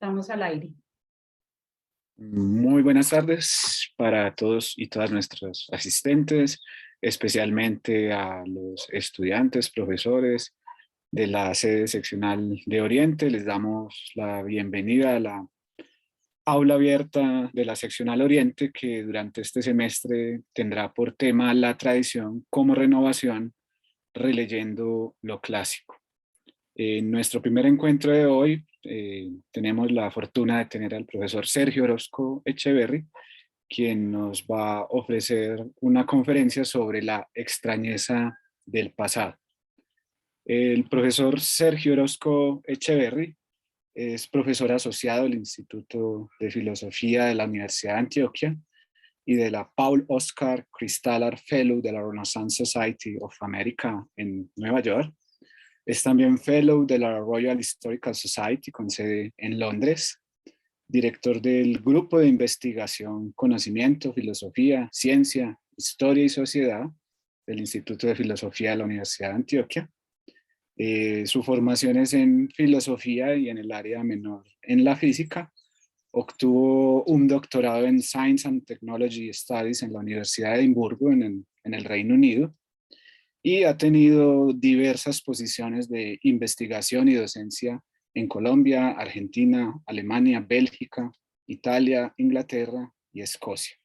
Estamos al aire. Muy buenas tardes para todos y todas nuestros asistentes, especialmente a los estudiantes, profesores de la sede seccional de Oriente. Les damos la bienvenida a la aula abierta de la seccional Oriente, que durante este semestre tendrá por tema la tradición como renovación, releyendo lo clásico. En nuestro primer encuentro de hoy tenemos la fortuna de tener al profesor Sergio Orozco Echeverry, quien nos va a ofrecer una conferencia sobre la extrañeza del pasado. El profesor Sergio Orozco Echeverry es profesor asociado del Instituto de Filosofía de la Universidad de Antioquia y de la Paul Oscar Cristallard Fellow de la Renaissance Society of America en Nueva York. Es también Fellow de la Royal Historical Society con sede en Londres, director del Grupo de Investigación, Conocimiento, Filosofía, Ciencia, Historia y Sociedad del Instituto de Filosofía de la Universidad de Antioquia. Su formación es en filosofía y en el área menor en la física. Obtuvo un doctorado en Science and Technology Studies en la Universidad de Edimburgo, en el Reino Unido, y ha tenido diversas posiciones de investigación y docencia en Colombia, Argentina, Alemania, Bélgica, Italia, Inglaterra y Escocia.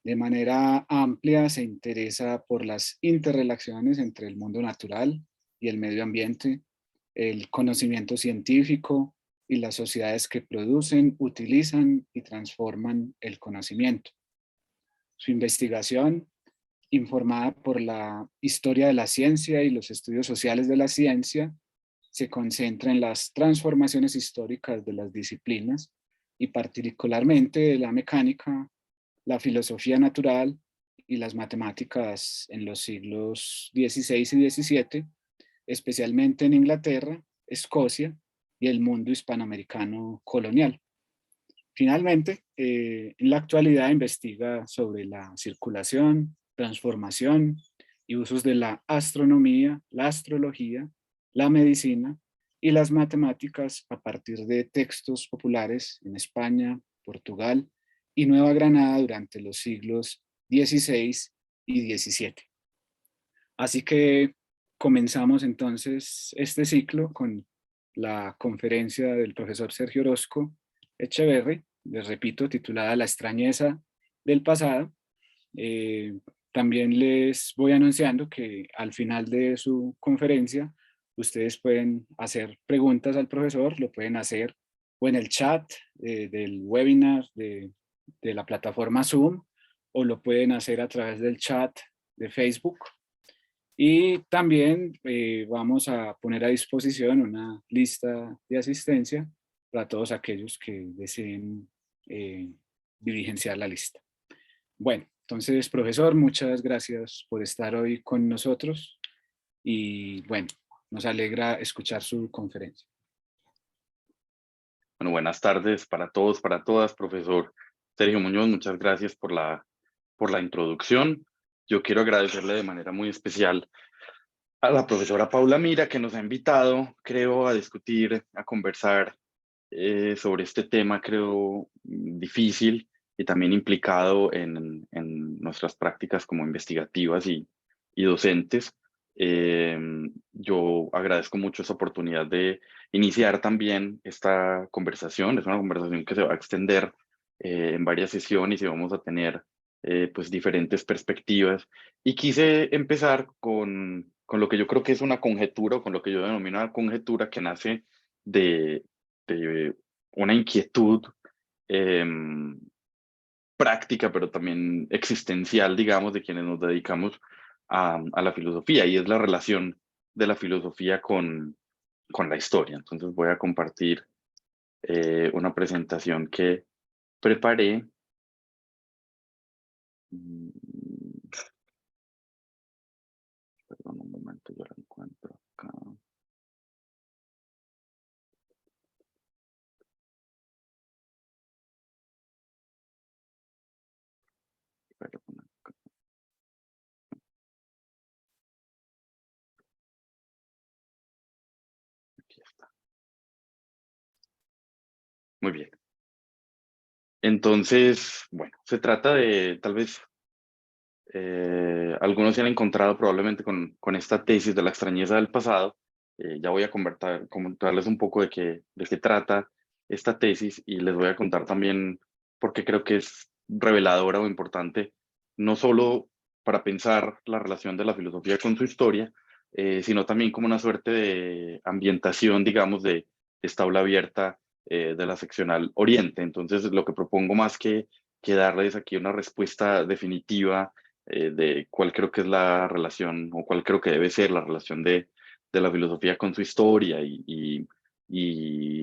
De manera amplia se interesa por las interrelaciones entre el mundo natural y el medio ambiente, el conocimiento científico y las sociedades que producen, utilizan y transforman el conocimiento. Su investigación, informada por la historia de la ciencia y los estudios sociales de la ciencia, se concentra en las transformaciones históricas de las disciplinas y particularmente de la mecánica, la filosofía natural y las matemáticas en los siglos XVI y XVII, especialmente en Inglaterra, Escocia y el mundo hispanoamericano colonial. Finalmente, en la actualidad investiga sobre la circulación, transformación y usos de la astronomía, la astrología, la medicina y las matemáticas a partir de textos populares en España, Portugal y Nueva Granada durante los siglos XVI y XVII. Así que comenzamos entonces este ciclo con la conferencia del profesor Sergio Orozco Echeverry, les repito, titulada La extrañeza del pasado. También les voy anunciando que al final de su conferencia ustedes pueden hacer preguntas al profesor, lo pueden hacer o en el chat del webinar de la plataforma Zoom, o lo pueden hacer a través del chat de Facebook. Y también vamos a poner a disposición una lista de asistencia para todos aquellos que deseen diligenciar la lista. Bueno, entonces, profesor, muchas gracias por estar hoy con nosotros y bueno, nos alegra escuchar su conferencia. Bueno, buenas tardes para todos, para todas, profesor Sergio Muñoz, muchas gracias por la introducción. Yo quiero agradecerle de manera muy especial a la profesora Paula Mira, que nos ha invitado, creo, a discutir, a conversar sobre este tema, creo, difícil y también implicado en nuestras prácticas como investigativas y docentes. Yo agradezco mucho esa oportunidad de iniciar también esta conversación. Es una conversación que se va a extender en varias sesiones y vamos a tener pues diferentes perspectivas. Y quise empezar con lo que yo creo que es una conjetura, o con lo que yo denomino una conjetura que nace de una inquietud práctica, pero también existencial, digamos, de quienes nos dedicamos a la filosofía, y es la relación de la filosofía con la historia. Entonces voy a compartir una presentación que preparé. Mm, Perdón un momento, yo la encuentro acá. Perdón, aquí está. Muy bien. Entonces, bueno, se trata de, tal vez, algunos se han encontrado probablemente con esta tesis de la extrañeza del pasado. Ya voy a comentarles un poco de qué trata esta tesis y les voy a contar también por qué creo que es reveladora o importante, no solo para pensar la relación de la filosofía con su historia, sino también como una suerte de ambientación, digamos, de esta aula abierta de la seccional Oriente. Entonces, lo que propongo más que darles aquí una respuesta definitiva de cuál creo que es la relación o cuál creo que debe ser la relación de la filosofía con su historia y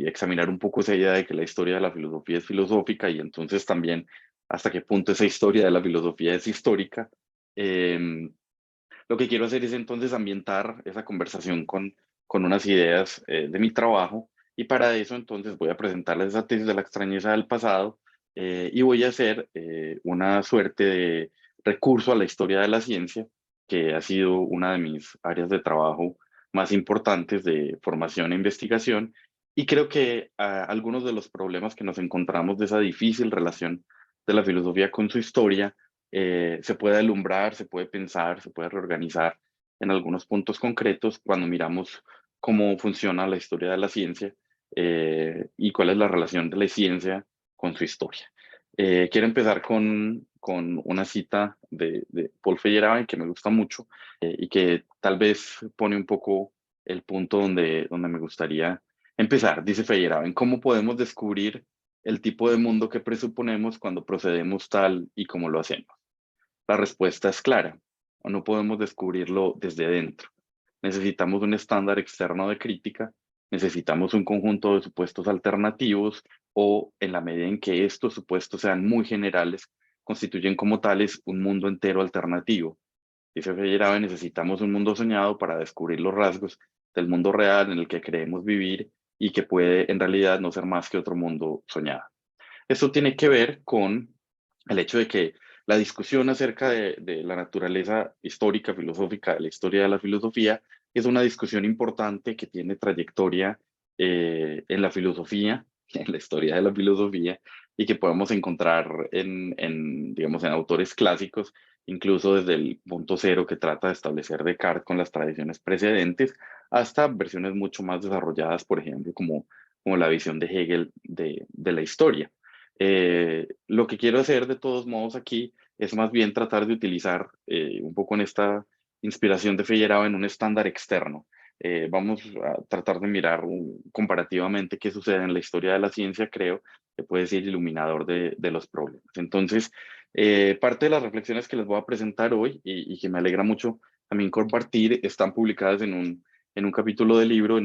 examinar un poco esa idea de que la historia de la filosofía es filosófica y entonces también hasta qué punto esa historia de la filosofía es histórica. Lo que quiero hacer es entonces ambientar esa conversación con unas ideas de mi trabajo y para eso entonces voy a presentarles esa tesis de la extrañeza del pasado y voy a hacer una suerte de recurso a la historia de la ciencia, que ha sido una de mis áreas de trabajo más importantes de formación e investigación. Y creo que algunos de los problemas que nos encontramos de esa difícil relación de la filosofía con su historia se puede alumbrar, se puede pensar, se puede reorganizar en algunos puntos concretos cuando miramos cómo funciona la historia de la ciencia y cuál es la relación de la ciencia con su historia. Quiero empezar con una cita de Paul Feyerabend que me gusta mucho y que tal vez pone un poco el punto donde me gustaría empezar. Dice Feyerabend, ¿cómo podemos descubrir el tipo de mundo que presuponemos cuando procedemos tal y como lo hacemos? La respuesta es clara, o no podemos descubrirlo desde dentro. Necesitamos un estándar externo de crítica, necesitamos un conjunto de supuestos alternativos o, en la medida en que estos supuestos sean muy generales, constituyen como tales un mundo entero alternativo. Dice Feyerabend, necesitamos un mundo soñado para descubrir los rasgos del mundo real en el que creemos vivir y que puede en realidad no ser más que otro mundo soñado. Esto tiene que ver con el hecho de que la discusión acerca de la naturaleza histórica, filosófica, de la historia de la filosofía, es una discusión importante que tiene trayectoria en la filosofía, en la historia de la filosofía, y que podemos encontrar digamos, en autores clásicos, incluso desde el punto cero que trata de establecer Descartes con las tradiciones precedentes, hasta versiones mucho más desarrolladas, por ejemplo, como la visión de Hegel de la historia. Lo que quiero hacer de todos modos aquí es más bien tratar de utilizar un poco en esta inspiración de Feyerabend en un estándar externo. Vamos a tratar de mirar comparativamente qué sucede en la historia de la ciencia, creo que puede ser iluminador de los problemas. Entonces, parte de las reflexiones que les voy a presentar hoy y que me alegra mucho también compartir están publicadas en un capítulo del libro,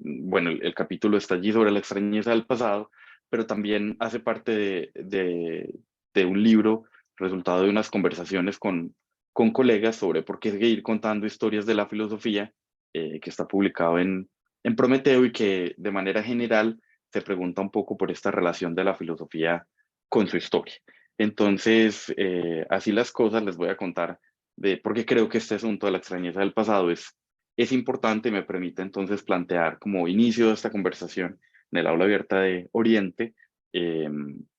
bueno, el capítulo está allí sobre la extrañeza del pasado, pero también hace parte de un libro resultado de unas conversaciones con colegas sobre por qué seguir contando historias de la filosofía, que está publicado en Prometeo y que de manera general se pregunta un poco por esta relación de la filosofía con su historia. Entonces, así las cosas, les voy a contar de por qué creo que este asunto de la extrañeza del pasado es importante y me permite entonces plantear como inicio de esta conversación en el aula abierta de Oriente, eh,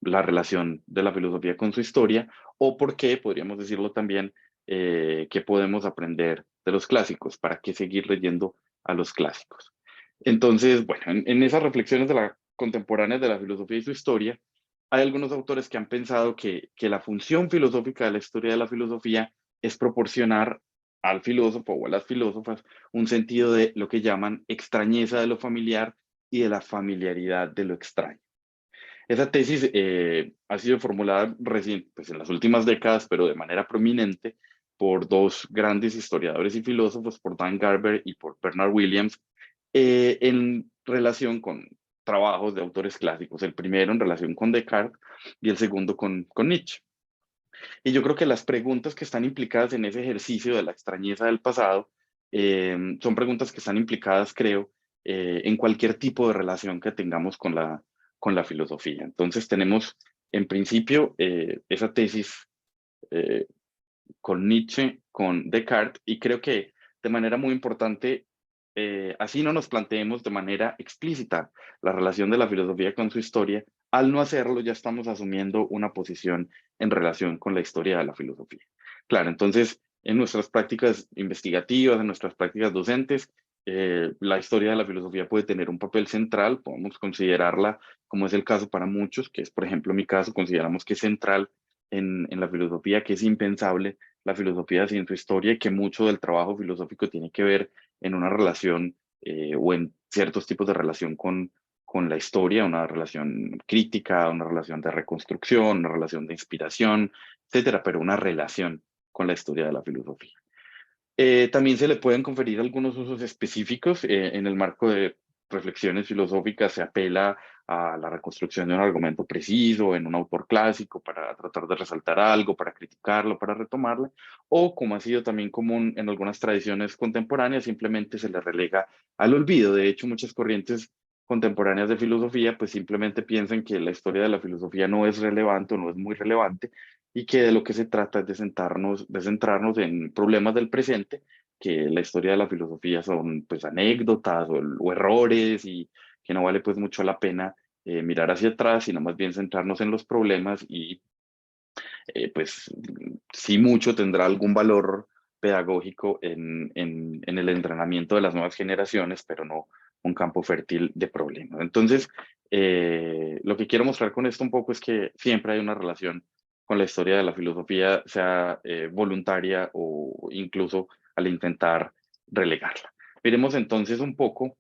la relación de la filosofía con su historia, o por qué, podríamos decirlo también, qué podemos aprender de los clásicos, para qué seguir leyendo a los clásicos. Entonces, bueno, en esas reflexiones de la contemporáneas de la filosofía y su historia, hay algunos autores que han pensado que la función filosófica de la historia de la filosofía es proporcionar al filósofo o a las filósofas un sentido de lo que llaman extrañeza de lo familiar y de la familiaridad de lo extraño. Esa tesis ha sido formulada recién, pues en las últimas décadas, pero de manera prominente por dos grandes historiadores y filósofos, por Dan Garber y por Bernard Williams, en relación con trabajos de autores clásicos. El primero en relación con Descartes y el segundo con Nietzsche. Y yo creo que las preguntas que están implicadas en ese ejercicio de la extrañeza del pasado son preguntas que están implicadas, creo, en cualquier tipo de relación que tengamos con la filosofía. Entonces tenemos, en principio, esa tesis eh, con Nietzsche, con Descartes, y creo que de manera muy importante así no nos planteemos de manera explícita la relación de la filosofía con su historia, al no hacerlo ya estamos asumiendo una posición en relación con la historia de la filosofía. Claro, entonces en nuestras prácticas investigativas, en nuestras prácticas docentes, la historia de la filosofía puede tener un papel central, podemos considerarla, como es el caso para muchos, que es por ejemplo mi caso, consideramos que es central en la filosofía, que es impensable la filosofía sin su historia y que mucho del trabajo filosófico tiene que ver en una relación o en ciertos tipos de relación con la historia, una relación crítica, una relación de reconstrucción, una relación de inspiración, etcétera, pero una relación con la historia de la filosofía. También se le pueden conferir algunos usos específicos en el marco de reflexiones filosóficas. Se apela a la reconstrucción de un argumento preciso en un autor clásico para tratar de resaltar algo, para criticarlo, para retomarlo, o como ha sido también común en algunas tradiciones contemporáneas, simplemente se le relega al olvido. De hecho, muchas corrientes contemporáneas de filosofía pues simplemente piensan que la historia de la filosofía no es relevante o no es muy relevante y que de lo que se trata es de centrarnos en problemas del presente, que la historia de la filosofía son pues anécdotas o errores y que no vale pues mucho la pena mirar hacia atrás, sino más bien centrarnos en los problemas y pues sí mucho tendrá algún valor pedagógico en el entrenamiento de las nuevas generaciones, pero no un campo fértil de problemas. Entonces, lo que quiero mostrar con esto un poco es que siempre hay una relación con la historia de la filosofía, sea voluntaria o incluso al intentar relegarla. Miremos entonces un poco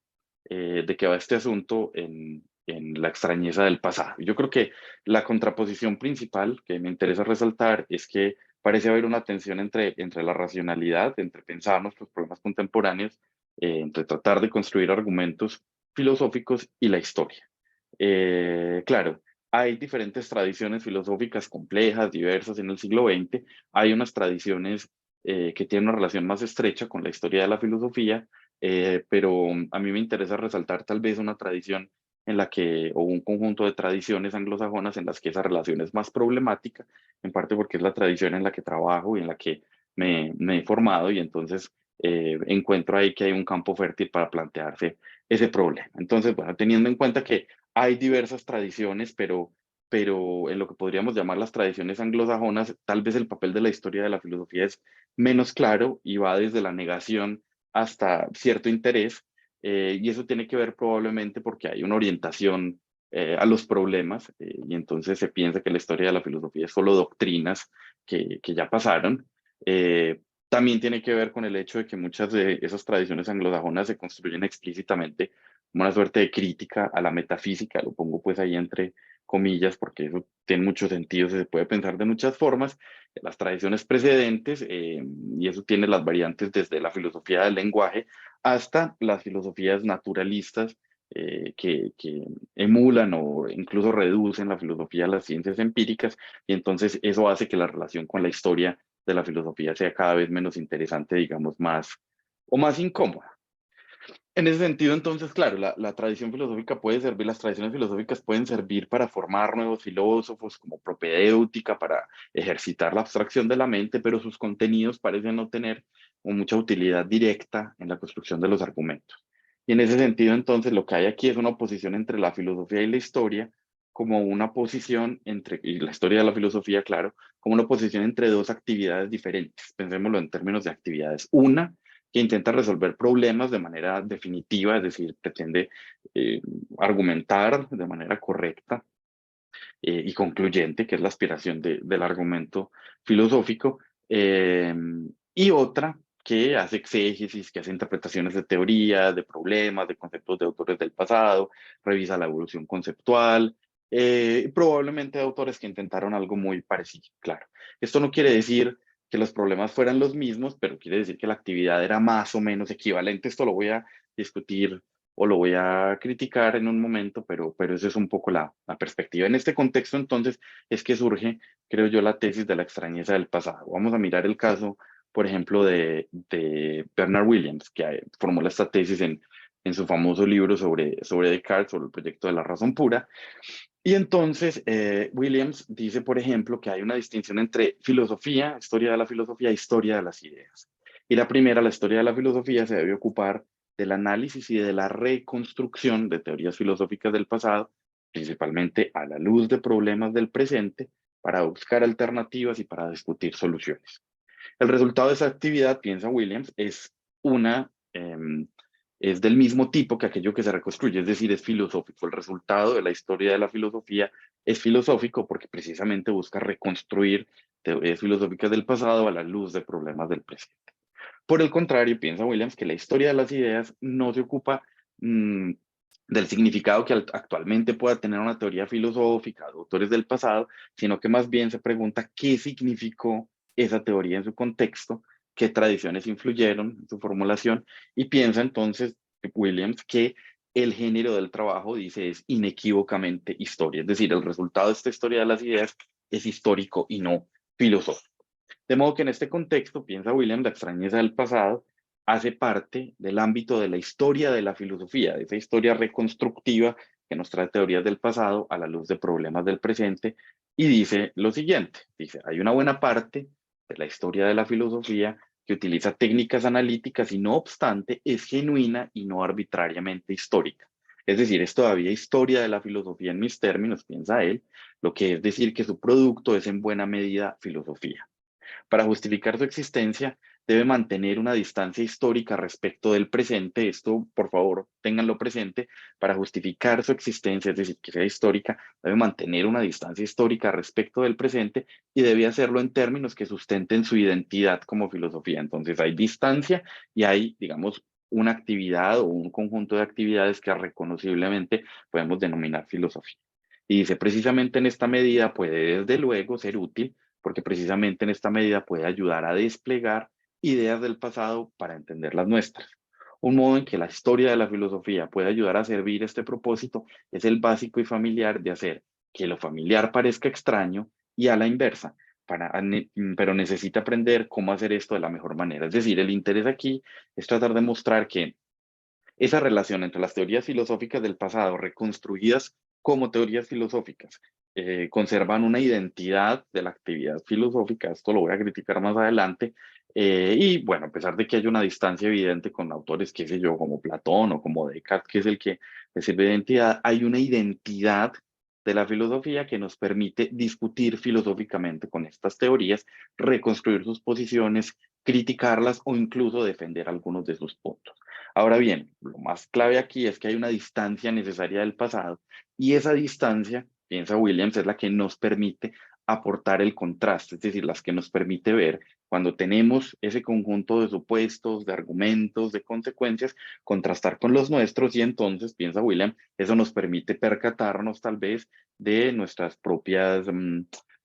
de qué va este asunto en la extrañeza del pasado. Yo creo que la contraposición principal que me interesa resaltar es que parece haber una tensión entre la racionalidad, entre pensar nuestros problemas contemporáneos, entre tratar de construir argumentos filosóficos y la historia. Claro, hay diferentes tradiciones filosóficas complejas, diversas en el siglo XX. Hay unas tradiciones que tienen una relación más estrecha con la historia de la filosofía, pero a mí me interesa resaltar tal vez una tradición en la que, o un conjunto de tradiciones anglosajonas en las que esa relación es más problemática, en parte porque es la tradición en la que trabajo y en la que me he formado y entonces encuentro ahí que hay un campo fértil para plantearse ese problema. Entonces, bueno, teniendo en cuenta que hay diversas tradiciones, pero en lo que podríamos llamar las tradiciones anglosajonas, tal vez el papel de la historia de la filosofía es menos claro y va desde la negación hasta cierto interés, y eso tiene que ver probablemente porque hay una orientación a los problemas, y entonces se piensa que la historia de la filosofía es solo doctrinas que ya pasaron. Eh, También tiene que ver con el hecho de que muchas de esas tradiciones anglosajonas se construyen explícitamente como una suerte de crítica a la metafísica, lo pongo pues ahí entre comillas porque eso tiene mucho sentido, se puede pensar de muchas formas, de las tradiciones precedentes, y eso tiene las variantes desde la filosofía del lenguaje hasta las filosofías naturalistas que emulan o incluso reducen la filosofía a las ciencias empíricas, y entonces eso hace que la relación con la historia de la filosofía sea cada vez menos interesante, digamos, más o más incómoda. En ese sentido, entonces, claro, la tradición filosófica puede servir, las tradiciones filosóficas pueden servir para formar nuevos filósofos como propedéutica, para ejercitar la abstracción de la mente, pero sus contenidos parecen no tener mucha utilidad directa en la construcción de los argumentos. Y en ese sentido, entonces, lo que hay aquí es una oposición entre la filosofía y la historia, como una posición entre, y la historia de la filosofía, claro, como una posición entre dos actividades diferentes. Pensémoslo en términos de actividades. Una, que intenta resolver problemas de manera definitiva, es decir, pretende eh, argumentar de manera correcta y concluyente, que es la aspiración del argumento filosófico, eh, y otra que hace exégesis, que hace interpretaciones de teorías, de problemas, de conceptos de autores del pasado, revisa la evolución conceptual, probablemente de autores que intentaron algo muy parecido, claro. Esto no quiere decir que los problemas fueran los mismos, pero quiere decir que la actividad era más o menos equivalente. Esto lo voy a discutir o lo voy a criticar en un momento, pero esa es un poco la perspectiva. En este contexto, entonces, es que surge, creo yo, la tesis de la extrañeza del pasado. Vamos a mirar el caso, por ejemplo, de Bernard Williams, que formuló esta tesis en su famoso libro sobre Descartes, sobre el proyecto de la razón pura. Y entonces, Williams dice, por ejemplo, que hay una distinción entre filosofía, historia de la filosofía, e historia de las ideas. Y la primera, la historia de la filosofía, se debe ocupar del análisis y de la reconstrucción de teorías filosóficas del pasado, principalmente a la luz de problemas del presente, para buscar alternativas y para discutir soluciones. El resultado de esa actividad, piensa Williams, es del mismo tipo que aquello que se reconstruye, es decir, es filosófico. El resultado de la historia de la filosofía es filosófico porque precisamente busca reconstruir teorías filosóficas del pasado a la luz de problemas del presente. Por el contrario, piensa Williams que la historia de las ideas no se ocupa mm, del significado que actualmente pueda tener una teoría filosófica de autores del pasado, sino que más bien se pregunta qué significó esa teoría en su contexto, qué tradiciones influyeron en su formulación, y piensa entonces Williams que el género del trabajo, dice, es inequívocamente historia, es decir, el resultado de esta historia de las ideas es histórico y no filosófico. De modo que en este contexto, piensa William, la extrañeza del pasado hace parte del ámbito de la historia de la filosofía, de esa historia reconstructiva que nos trae teorías del pasado a la luz de problemas del presente, y dice lo siguiente, dice, hay una buena parte de la historia de la filosofía que utiliza técnicas analíticas y no obstante es genuina y no arbitrariamente histórica. Es decir, es todavía historia de la filosofía en mis términos, piensa él, lo que es decir que su producto es en buena medida filosofía. Para justificar su existencia, debe mantener una distancia histórica respecto del presente. Esto, por favor, ténganlo presente. Para justificar su existencia, es decir, que sea histórica, debe mantener una distancia histórica respecto del presente y debe hacerlo en términos que sustenten su identidad como filosofía. Entonces, hay distancia y hay, digamos, una actividad o un conjunto de actividades que reconociblemente podemos denominar filosofía. Y dice, precisamente en esta medida puede desde luego ser útil porque precisamente en esta medida puede ayudar a desplegar ideas del pasado para entender las nuestras. Un modo en que la historia de la filosofía puede ayudar a servir este propósito es el básico y familiar de hacer que lo familiar parezca extraño y a la inversa, pero necesita aprender cómo hacer esto de la mejor manera. Es decir, el interés aquí es tratar de mostrar que esa relación entre las teorías filosóficas del pasado, reconstruidas como teorías filosóficas, conservan una identidad de la actividad filosófica, esto lo voy a criticar más adelante, y bueno, a pesar de que hay una distancia evidente con autores, qué sé yo, como Platón o como Descartes, que es el que le sirve de identidad, hay una identidad de la filosofía que nos permite discutir filosóficamente con estas teorías, reconstruir sus posiciones, criticarlas o incluso defender algunos de sus puntos. Ahora bien, lo más clave aquí es que hay una distancia necesaria del pasado y esa distancia, piensa Williams, es la que nos permite aportar el contraste, es decir, las que nos permite ver cuando tenemos ese conjunto de supuestos, de argumentos, de consecuencias, contrastar con los nuestros y entonces, piensa William, eso nos permite percatarnos tal vez de nuestras propias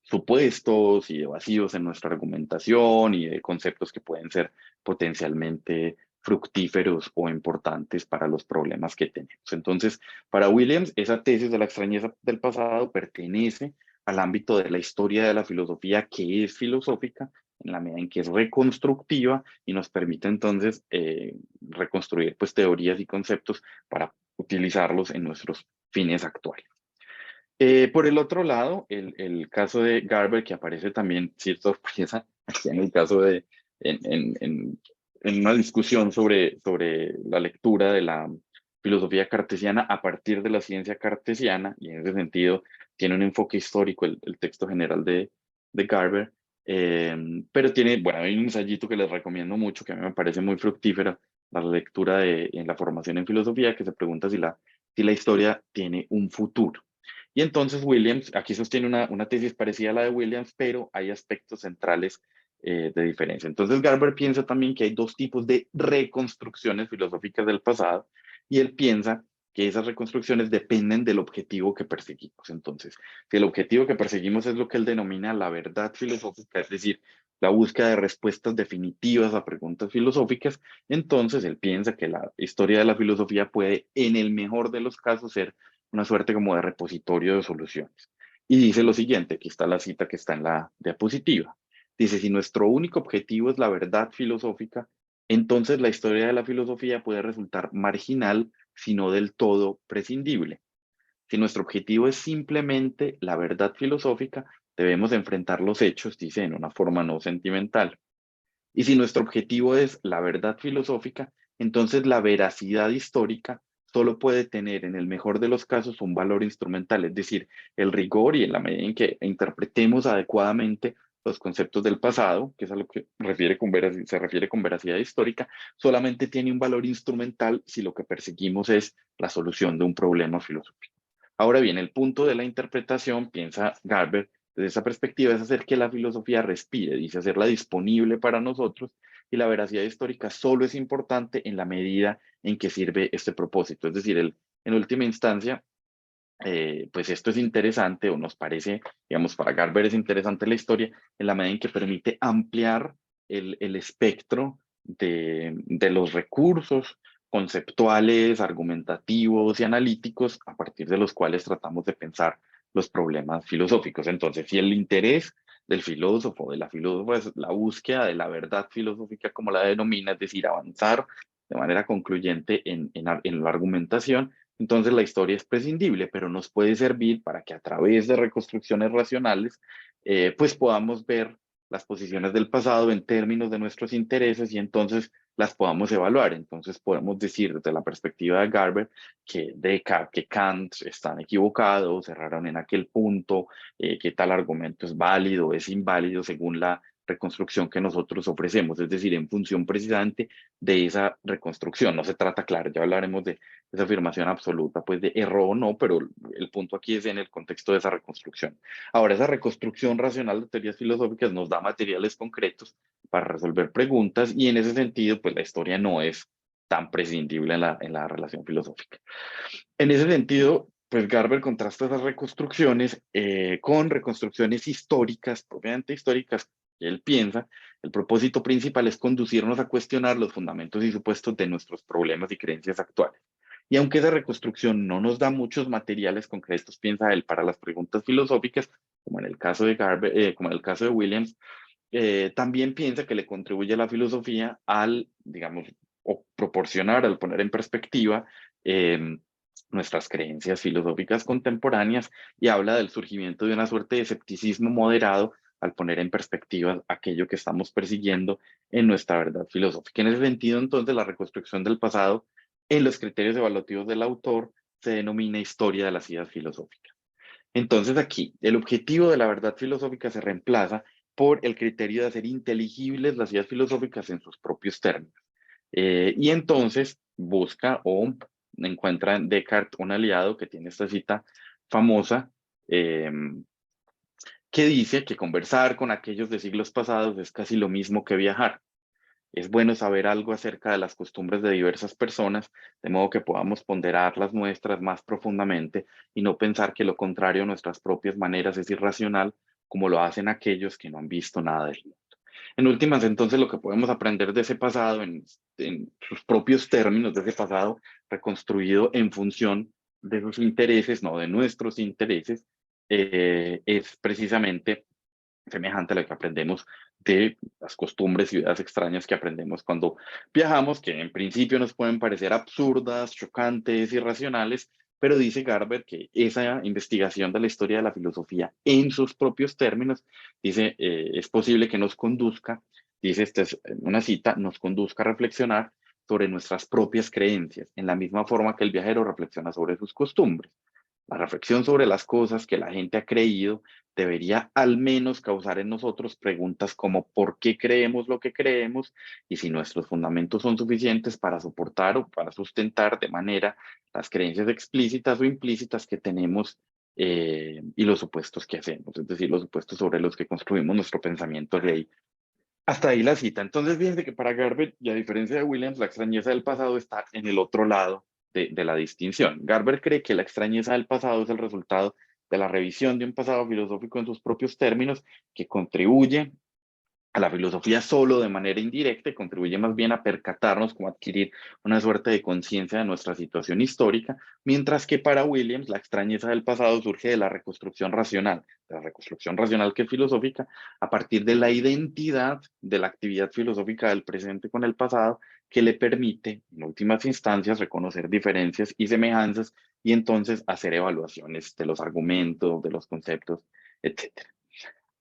supuestos y de vacíos en nuestra argumentación y de conceptos que pueden ser potencialmente fructíferos o importantes para los problemas que tenemos. Entonces, para Williams, esa tesis de la extrañeza del pasado pertenece al ámbito de la historia de la filosofía que es filosófica, en la medida en que es reconstructiva y nos permite entonces reconstruir pues, teorías y conceptos para utilizarlos en nuestros fines actuales. Por el otro lado, el caso de Garber, que aparece también, sin sorpresa, aquí en el caso de, en, en, en, en una discusión sobre la lectura de la filosofía cartesiana a partir de la ciencia cartesiana, y en ese sentido tiene un enfoque histórico el texto general de Garber, pero tiene, bueno, hay un ensayito que les recomiendo mucho, que a mí me parece muy fructífera, la lectura en la formación en filosofía, que se pregunta si la historia tiene un futuro. Y entonces Williams, aquí sostiene una tesis parecida a la de Williams, pero hay aspectos centrales de diferencia. Entonces Garber piensa también que hay dos tipos de reconstrucciones filosóficas del pasado y él piensa que esas reconstrucciones dependen del objetivo que perseguimos. Entonces, si el objetivo que perseguimos es lo que él denomina la verdad filosófica, es decir, la búsqueda de respuestas definitivas a preguntas filosóficas, entonces él piensa que la historia de la filosofía puede, en el mejor de los casos, ser una suerte como de repositorio de soluciones. Y dice lo siguiente, aquí está la cita que está en la diapositiva. Dice, si nuestro único objetivo es la verdad filosófica, entonces la historia de la filosofía puede resultar marginal, sino del todo prescindible. Si nuestro objetivo es simplemente la verdad filosófica, debemos enfrentar los hechos, dice, en una forma no sentimental. Y si nuestro objetivo es la verdad filosófica, Entonces, la veracidad histórica solo puede tener, en el mejor de los casos, un valor instrumental, es decir, el rigor y en la medida en que interpretemos adecuadamente los conceptos del pasado, que es a lo que se refiere con veracidad histórica, solamente tiene un valor instrumental si lo que perseguimos es la solución de un problema filosófico. Ahora bien, el punto de la interpretación, piensa Garber, desde esa perspectiva, es hacer que la filosofía respire, dice hacerla disponible para nosotros, y la veracidad histórica solo es importante en la medida en que sirve este propósito. Es decir, en última instancia, pues esto es interesante o nos parece, digamos, para Garber es interesante la historia en la medida en que permite ampliar el espectro de los recursos conceptuales, argumentativos y analíticos a partir de los cuales tratamos de pensar los problemas filosóficos. Entonces, si el interés del filósofo, de la filósofa, es la búsqueda de la verdad filosófica, como la denomina, es decir, avanzar de manera concluyente en la argumentación, entonces la historia es prescindible, pero nos puede servir para que a través de reconstrucciones racionales, pues podamos ver las posiciones del pasado en términos de nuestros intereses y entonces las podamos evaluar. Entonces podemos decir desde la perspectiva de Garber que Descartes, que Kant están equivocados, cerraron en aquel punto, que tal argumento es válido, es inválido según la reconstrucción que nosotros ofrecemos, es decir, en función precisamente de esa reconstrucción. No se trata, claro, ya hablaremos de esa afirmación absoluta, pues de error o no, pero el punto aquí es en el contexto de esa reconstrucción. Ahora, esa reconstrucción racional de teorías filosóficas nos da materiales concretos para resolver preguntas y en ese sentido, pues la historia no es tan prescindible en la relación filosófica. En ese sentido, pues Garber contrasta esas reconstrucciones con reconstrucciones históricas, propiamente históricas, que él piensa, el propósito principal es conducirnos a cuestionar los fundamentos y supuestos de nuestros problemas y creencias actuales. Y aunque esa reconstrucción no nos da muchos materiales concretos, piensa él, para las preguntas filosóficas, como en el caso de Garber, como en el caso de Williams, también piensa que le contribuye a la filosofía al, digamos, o proporcionar, al poner en perspectiva nuestras creencias filosóficas contemporáneas y habla del surgimiento de una suerte de escepticismo moderado al poner en perspectiva aquello que estamos persiguiendo en nuestra verdad filosófica. En ese sentido, entonces, la reconstrucción del pasado en los criterios evaluativos del autor se denomina historia de las ideas filosóficas. Entonces aquí, el objetivo de la verdad filosófica se reemplaza por el criterio de hacer inteligibles las ideas filosóficas en sus propios términos. Y entonces busca o encuentra en Descartes un aliado que tiene esta cita famosa eh, que dice que conversar con aquellos de siglos pasados es casi lo mismo que viajar. Es bueno saber algo acerca de las costumbres de diversas personas, de modo que podamos ponderar las nuestras más profundamente y no pensar que lo contrario a nuestras propias maneras es irracional, como lo hacen aquellos que no han visto nada del mundo. En últimas, entonces, lo que podemos aprender de ese pasado, en sus propios términos, de ese pasado reconstruido en función de sus intereses, no de nuestros intereses, es precisamente semejante a lo que aprendemos de las costumbres y ideas extrañas que aprendemos cuando viajamos, que en principio nos pueden parecer absurdas, chocantes, irracionales, pero dice Garber que esa investigación de la historia de la filosofía en sus propios términos, dice, es posible que nos conduzca, dice, esta es una cita, nos conduzca a reflexionar sobre nuestras propias creencias, en la misma forma que el viajero reflexiona sobre sus costumbres. La reflexión sobre las cosas que la gente ha creído debería al menos causar en nosotros preguntas como ¿por qué creemos lo que creemos? Y si nuestros fundamentos son suficientes para soportar o para sustentar de manera las creencias explícitas o implícitas que tenemos y los supuestos que hacemos, es decir, los supuestos sobre los que construimos nuestro pensamiento de ahí. Hasta ahí la cita. Entonces, fíjense que para Garber, y a diferencia de Williams, la extrañeza del pasado está en el otro lado de la distinción. Garber cree que la extrañeza del pasado es el resultado de la revisión de un pasado filosófico en sus propios términos que contribuye a la filosofía solo de manera indirecta y contribuye más bien a percatarnos, como adquirir una suerte de conciencia de nuestra situación histórica, mientras que para Williams la extrañeza del pasado surge de la reconstrucción racional que es filosófica, a partir de la identidad de la actividad filosófica del presente con el pasado, que le permite, en últimas instancias, reconocer diferencias y semejanzas y entonces hacer evaluaciones de los argumentos, de los conceptos, etc.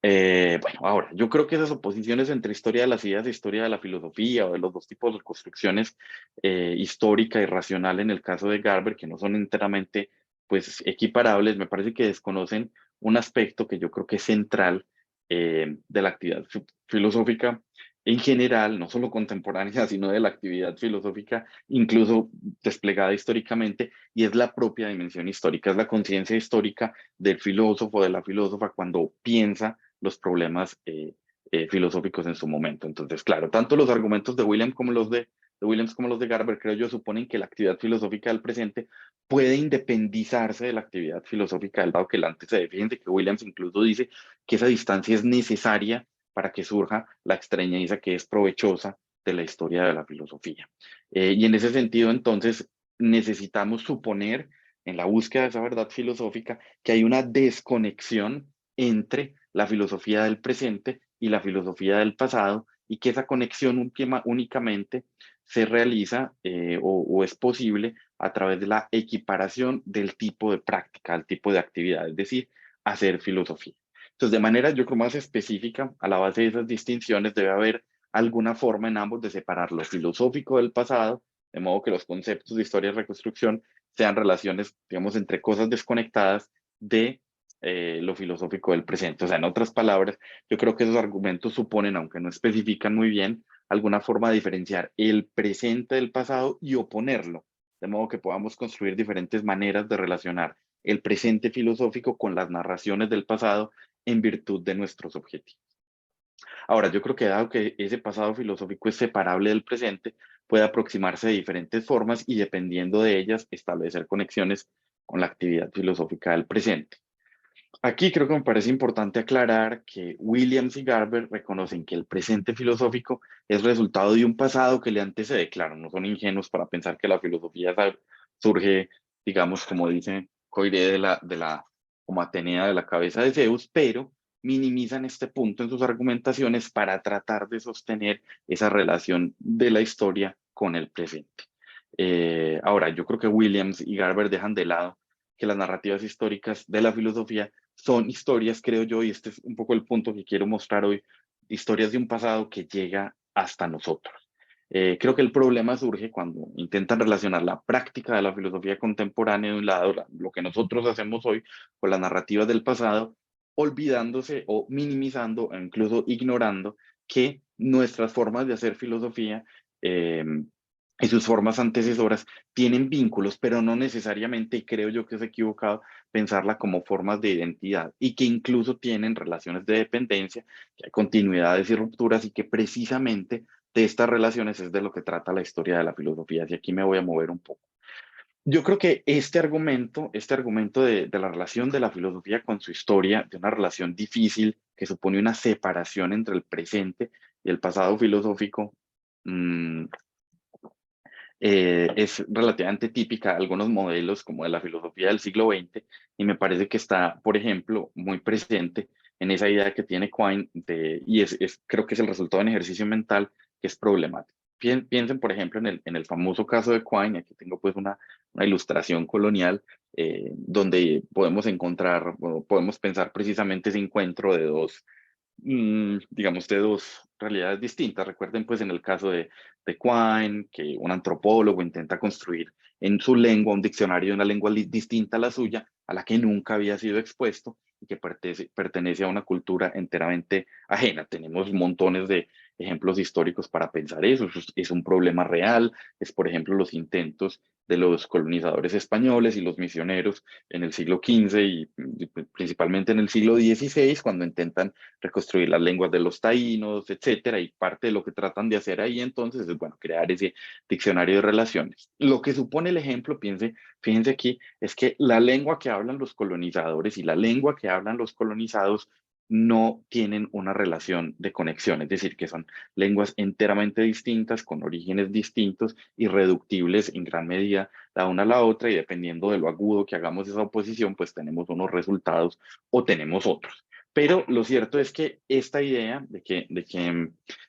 Bueno, ahora, yo creo que esas oposiciones entre historia de las ideas e historia de la filosofía, o de los dos tipos de construcciones, histórica y racional en el caso de Garber, que no son enteramente pues, equiparables, me parece que desconocen un aspecto que yo creo que es central de la actividad filosófica en general, no solo contemporánea, sino de la actividad filosófica, incluso desplegada históricamente, y es la propia dimensión histórica, es la conciencia histórica del filósofo, de la filósofa, cuando piensa los problemas filosóficos en su momento. Entonces, claro, tanto los argumentos de Williams como los de Garber, creo yo, suponen que la actividad filosófica del presente puede independizarse de la actividad filosófica del lado que el antecede. Fíjense que Williams incluso dice que esa distancia es necesaria para que surja la extrañeza que es provechosa de la historia de la filosofía. Y en ese sentido, entonces, necesitamos suponer en la búsqueda de esa verdad filosófica que hay una desconexión entre la filosofía del presente y la filosofía del pasado, y que esa conexión únicamente se realiza o es posible a través de la equiparación del tipo de práctica, del tipo de actividad, es decir, hacer filosofía. Entonces, de manera yo creo más específica, a la base de esas distinciones debe haber alguna forma en ambos de separar lo filosófico del pasado, de modo que los conceptos de historia y reconstrucción sean relaciones, digamos, entre cosas desconectadas de lo filosófico del presente. O sea, en otras palabras, yo creo que esos argumentos suponen, aunque no especifican muy bien, alguna forma de diferenciar el presente del pasado y oponerlo, de modo que podamos construir diferentes maneras de relacionar el presente filosófico con las narraciones del pasado en virtud de nuestros objetivos. Ahora, yo creo que dado que ese pasado filosófico es separable del presente, puede aproximarse de diferentes formas y dependiendo de ellas establecer conexiones con la actividad filosófica del presente. Aquí creo que me parece importante aclarar que Williams y Garber reconocen que el presente filosófico es resultado de un pasado que le antecede. Claro, no son ingenuos para pensar que la filosofía surge, digamos, como dice Coiré, como Atenea de la cabeza de Zeus, pero minimizan este punto en sus argumentaciones para tratar de sostener esa relación de la historia con el presente. Ahora, yo creo que Williams y Garber dejan de lado que las narrativas históricas de la filosofía son historias, creo yo, y este es un poco el punto que quiero mostrar hoy, historias de un pasado que llega hasta nosotros. Creo que el problema surge cuando intentan relacionar la práctica de la filosofía contemporánea de un lado, lo que nosotros hacemos hoy, con las narrativas del pasado, olvidándose o minimizando o incluso ignorando que nuestras formas de hacer filosofía eh, y sus formas antecesoras tienen vínculos, pero no necesariamente, y creo yo que es equivocado, pensarla como formas de identidad y que incluso tienen relaciones de dependencia, que hay continuidades y rupturas y que precisamente de estas relaciones es de lo que trata la historia de la filosofía. Y aquí me voy a mover un poco. Yo creo que este argumento de la relación de la filosofía con su historia, de una relación difícil que supone una separación entre el presente y el pasado filosófico, mmm, es relativamente típica de algunos modelos como de la filosofía del siglo XX y me parece que está, por ejemplo, muy presente en esa idea que tiene Quine y creo que es el resultado de un ejercicio mental que es problemático. Piensen, por ejemplo, en el famoso caso de Quine, aquí tengo pues una ilustración colonial donde podemos encontrar, bueno, podemos pensar precisamente ese encuentro de digamos, de dos realidades distintas. Recuerden, pues, en el caso de Quine, que un antropólogo intenta construir en su lengua un diccionario de una lengua distinta a la suya, a la que nunca había sido expuesto y que pertenece a una cultura enteramente ajena. Tenemos montones de ejemplos históricos para pensar eso. Es un problema real. Es, por ejemplo, los intentos de los colonizadores españoles y los misioneros en el siglo XV y principalmente en el siglo XVI, cuando intentan reconstruir las lenguas de los taínos, etcétera, y parte de lo que tratan de hacer ahí entonces es, bueno, crear ese diccionario de relaciones. Lo que supone el ejemplo, fíjense aquí, es que la lengua que hablan los colonizadores y la lengua que hablan los colonizados no tienen una relación de conexión, es decir, que son lenguas enteramente distintas, con orígenes distintos, irreductibles en gran medida la una a la otra, y dependiendo de lo agudo que hagamos esa oposición, pues tenemos unos resultados o tenemos otros. Pero lo cierto es que esta idea de que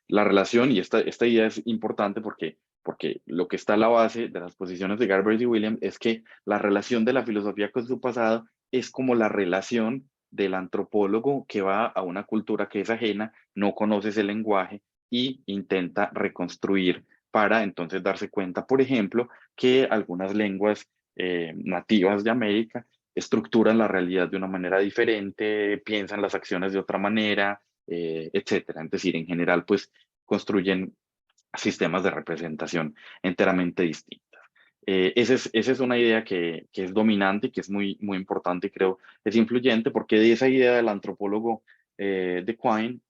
la relación, y esta idea es importante porque lo que está a la base de las posiciones de Garber y Williams es que la relación de la filosofía con su pasado es como la relación del antropólogo que va a una cultura que es ajena, no conoce ese lenguaje y intenta reconstruir para entonces darse cuenta, por ejemplo, que algunas lenguas nativas de América estructuran la realidad de una manera diferente, piensan las acciones de otra manera, etcétera. Es decir, en general, pues construyen sistemas de representación enteramente distintos. Esa es una idea que es dominante y que es muy importante y creo es influyente porque de esa idea del antropólogo de Quine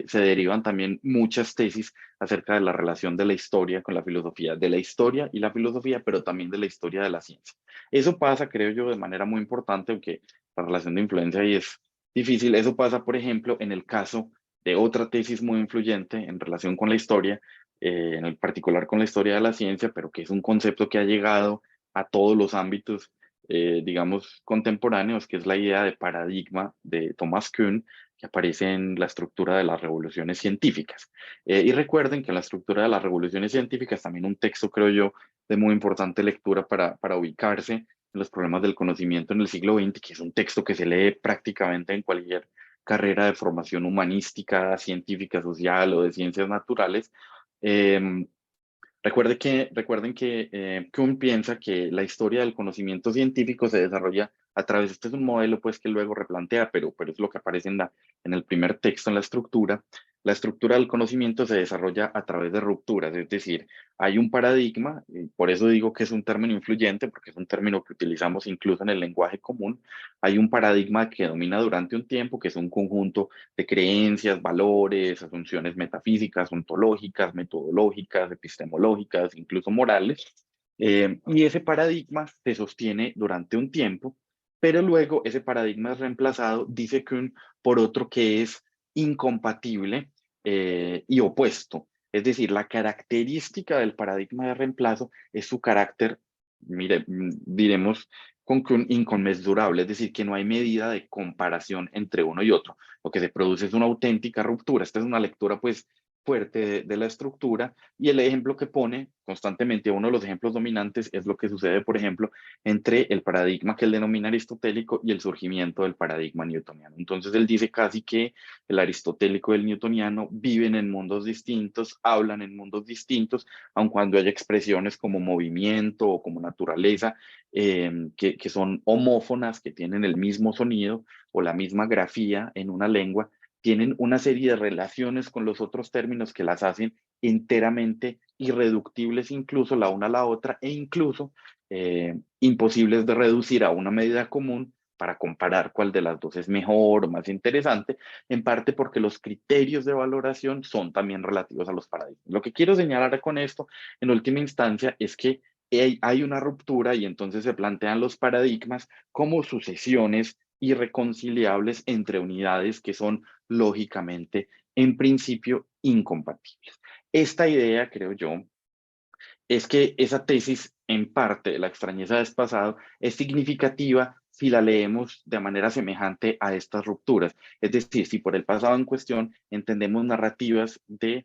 se derivan también muchas tesis acerca de la relación de la historia con la filosofía, de la historia y la filosofía, pero también de la historia de la ciencia. Eso pasa, creo yo, de manera muy importante, aunque la relación de influencia ahí es difícil. Eso pasa, por ejemplo, en el caso de otra tesis muy influyente en relación con la historia, en el particular con la historia de la ciencia, pero que es un concepto que ha llegado a todos los ámbitos, digamos, contemporáneos, que es la idea de paradigma de Thomas Kuhn, que aparece en la estructura de las revoluciones científicas. Y recuerden que en la estructura de las revoluciones científicas, también un texto, creo yo, de muy importante lectura para ubicarse en los problemas del conocimiento en el siglo XX, que es un texto que se lee prácticamente en cualquier carrera de formación humanística, científica, social o de ciencias naturales. Eh, recuerden que Kuhn piensa que la historia del conocimiento científico se desarrolla a través, este es un modelo pues que luego replantea, pero es lo que aparece en el primer texto, en la estructura del conocimiento se desarrolla a través de rupturas, es decir, hay un paradigma, y por eso digo que es un término influyente, porque es un término que utilizamos incluso en el lenguaje común, hay un paradigma que domina durante un tiempo, que es un conjunto de creencias, valores, asunciones metafísicas, ontológicas, metodológicas, epistemológicas, incluso morales. Y ese paradigma se sostiene durante un tiempo, pero luego ese paradigma es reemplazado, dice Kuhn, por otro que es incompatible y opuesto. Es decir, la característica del paradigma de reemplazo es su carácter, mire, diremos con Kuhn, inconmensurable, es decir, que no hay medida de comparación entre uno y otro. Lo que se produce es una auténtica ruptura. Esta es una lectura, pues, fuerte de la estructura y el ejemplo que pone constantemente, uno de los ejemplos dominantes es lo que sucede, por ejemplo, entre el paradigma que él denomina aristotélico y el surgimiento del paradigma newtoniano. Entonces él dice casi que el aristotélico y el newtoniano viven en mundos distintos, hablan en mundos distintos, aun cuando haya expresiones como movimiento o como naturaleza, que son homófonas, que tienen el mismo sonido o la misma grafía en una lengua, tienen una serie de relaciones con los otros términos que las hacen enteramente irreductibles incluso la una a la otra e incluso imposibles de reducir a una medida común para comparar cuál de las dos es mejor o más interesante, en parte porque los criterios de valoración son también relativos a los paradigmas. Lo que quiero señalar con esto, en última instancia, es que hay una ruptura y entonces se plantean los paradigmas como sucesiones irreconciliables entre unidades que son lógicamente, en principio, incompatibles. Esta idea, creo yo, es que esa tesis, en parte, la extrañeza pasado, es significativa si la leemos de manera semejante a estas rupturas. Es decir, si por el pasado en cuestión entendemos narrativas de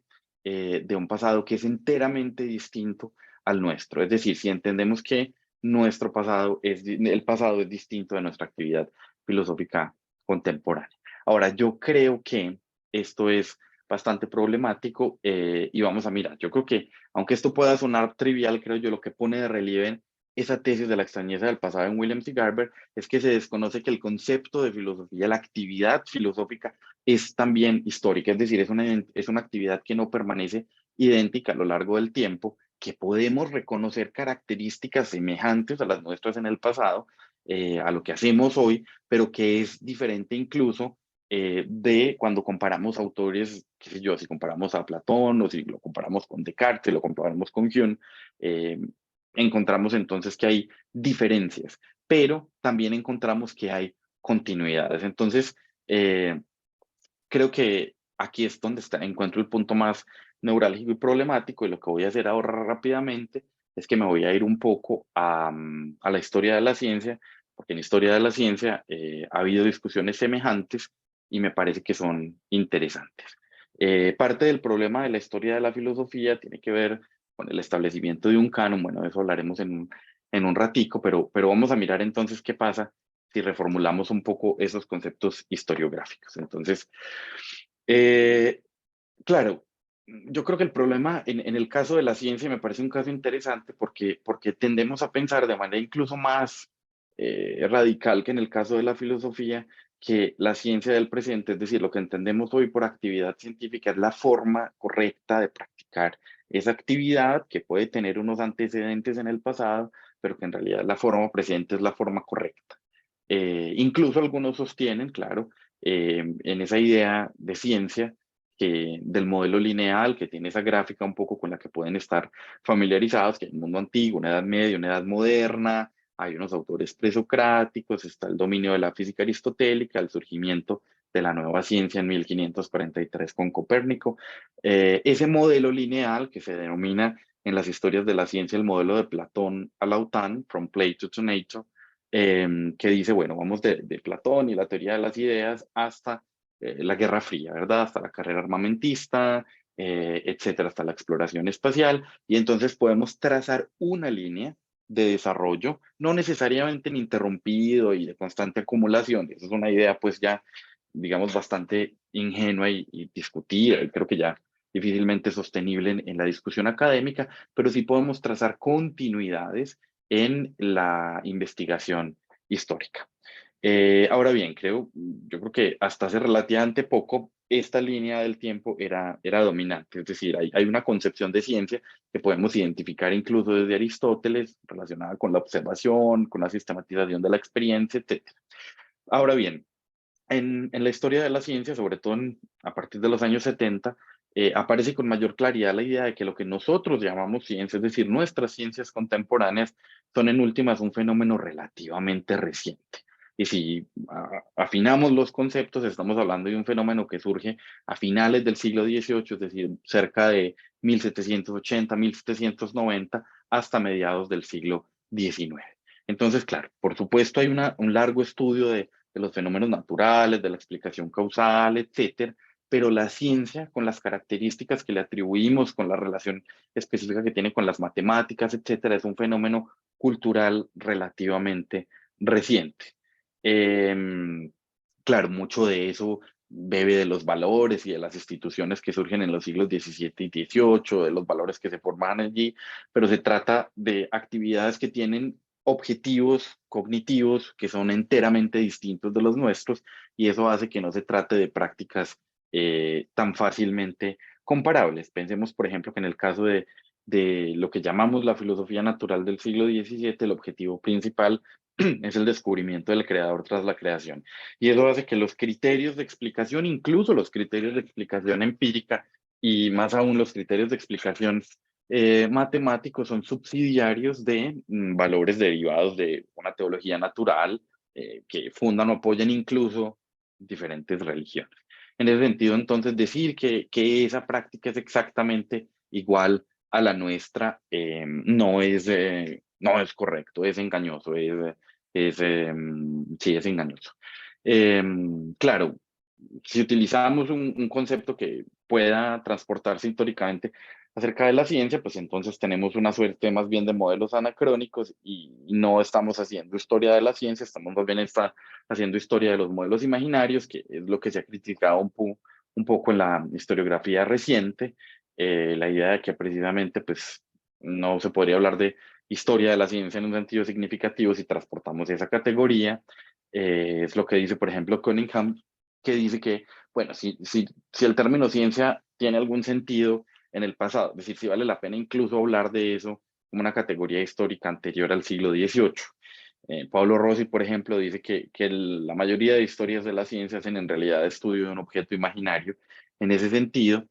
un pasado que es enteramente distinto al nuestro. Es decir, si entendemos que nuestro pasado el pasado es distinto de nuestra actividad filosófica contemporánea. Ahora, yo creo que esto es bastante problemático y vamos a mirar. Yo creo que aunque esto pueda sonar trivial, creo yo, lo que pone de relieve esa tesis de la extrañeza del pasado en Williams y Garber es que se desconoce que el concepto de filosofía, la actividad filosófica, es también histórica, es decir, es una actividad que no permanece idéntica a lo largo del tiempo, que podemos reconocer características semejantes a las nuestras en el pasado, a lo que hacemos hoy, pero que es diferente incluso de cuando comparamos autores, qué sé yo, si comparamos a Platón o si lo comparamos con Descartes, si lo comparamos con Hume, eh, encontramos entonces que hay diferencias, pero también encontramos que hay continuidades. Entonces, creo que aquí es donde encuentro el punto más neurálgico y problemático y lo que voy a hacer ahora rápidamente es que me voy a ir un poco a la historia de la ciencia, porque en historia de la ciencia ha habido discusiones semejantes y me parece que son interesantes. Parte del problema de la historia de la filosofía tiene que ver con el establecimiento de un canon, bueno, de eso hablaremos en un ratico, pero vamos a mirar entonces qué pasa si reformulamos un poco esos conceptos historiográficos. Entonces, eh, claro, yo creo que el problema en el caso de la ciencia me parece un caso interesante porque tendemos a pensar de manera incluso más radical que en el caso de la filosofía, que la ciencia del presente, es decir, lo que entendemos hoy por actividad científica, es la forma correcta de practicar esa actividad que puede tener unos antecedentes en el pasado, pero que en realidad la forma presente es la forma correcta. Incluso algunos sostienen, claro, en esa idea de ciencia, del modelo lineal, que tiene esa gráfica un poco con la que pueden estar familiarizados, que hay un mundo antiguo, una edad media, una edad moderna, hay unos autores presocráticos, está el dominio de la física aristotélica, el surgimiento de la nueva ciencia en 1543 con Copérnico. Ese modelo lineal que se denomina en las historias de la ciencia el modelo de Platón a Laután, From Plato to Nature, que dice, bueno, vamos de Platón y la teoría de las ideas hasta la Guerra Fría, ¿verdad? Hasta la carrera armamentista, etcétera, hasta la exploración espacial, y entonces podemos trazar una línea de desarrollo, no necesariamente ininterrumpido y de constante acumulación. Esa es una idea pues ya, digamos, bastante ingenua y discutida, y creo que ya difícilmente sostenible en la discusión académica, pero sí podemos trazar continuidades en la investigación histórica. Ahora bien, yo creo que hasta hace relativamente poco esta línea del tiempo era dominante, es decir, hay una concepción de ciencia que podemos identificar incluso desde Aristóteles relacionada con la observación, con la sistematización de la experiencia, etc. Ahora bien, en la historia de la ciencia, sobre todo a partir de los años 70, aparece con mayor claridad la idea de que lo que nosotros llamamos ciencia, es decir, nuestras ciencias contemporáneas, son en últimas un fenómeno relativamente reciente. Y si afinamos los conceptos, estamos hablando de un fenómeno que surge a finales del siglo XVIII, es decir, cerca de 1780, 1790, hasta mediados del siglo XIX. Entonces, claro, por supuesto hay un largo estudio de los fenómenos naturales, de la explicación causal, etcétera, pero la ciencia, con las características que le atribuimos, con la relación específica que tiene con las matemáticas, etcétera, es un fenómeno cultural relativamente reciente. Claro, mucho de eso bebe de los valores y de las instituciones que surgen en los siglos XVII y XVIII, de los valores que se forman allí, pero se trata de actividades que tienen objetivos cognitivos que son enteramente distintos de los nuestros, y eso hace que no se trate de prácticas tan fácilmente comparables. Pensemos, por ejemplo, que en el caso de lo que llamamos la filosofía natural del siglo XVII, el objetivo principal es el descubrimiento del creador tras la creación. Y eso hace que los criterios de explicación, incluso los criterios de explicación empírica y más aún los criterios de explicación matemáticos, son subsidiarios de valores derivados de una teología natural que fundan o apoyan incluso diferentes religiones. En ese sentido, entonces, decir que esa práctica es exactamente igual a la nuestra no es correcto, es engañoso, sí, es engañoso. Claro, si utilizamos un concepto que pueda transportarse históricamente acerca de la ciencia, pues entonces tenemos una suerte más bien de modelos anacrónicos y no estamos haciendo historia de la ciencia, estamos más bien haciendo historia de los modelos imaginarios, que es lo que se ha criticado un poco en la historiografía reciente, la idea de que precisamente pues no se podría hablar de historia de la ciencia en un sentido significativo si transportamos esa categoría. Es lo que dice, por ejemplo, Cunningham, que dice que, bueno, si el término ciencia tiene algún sentido en el pasado, es decir, si vale la pena incluso hablar de eso como una categoría histórica anterior al siglo XVIII. Pablo Rossi, por ejemplo, dice que la mayoría de historias de la ciencia hacen en realidad estudio de un objeto imaginario en ese sentido.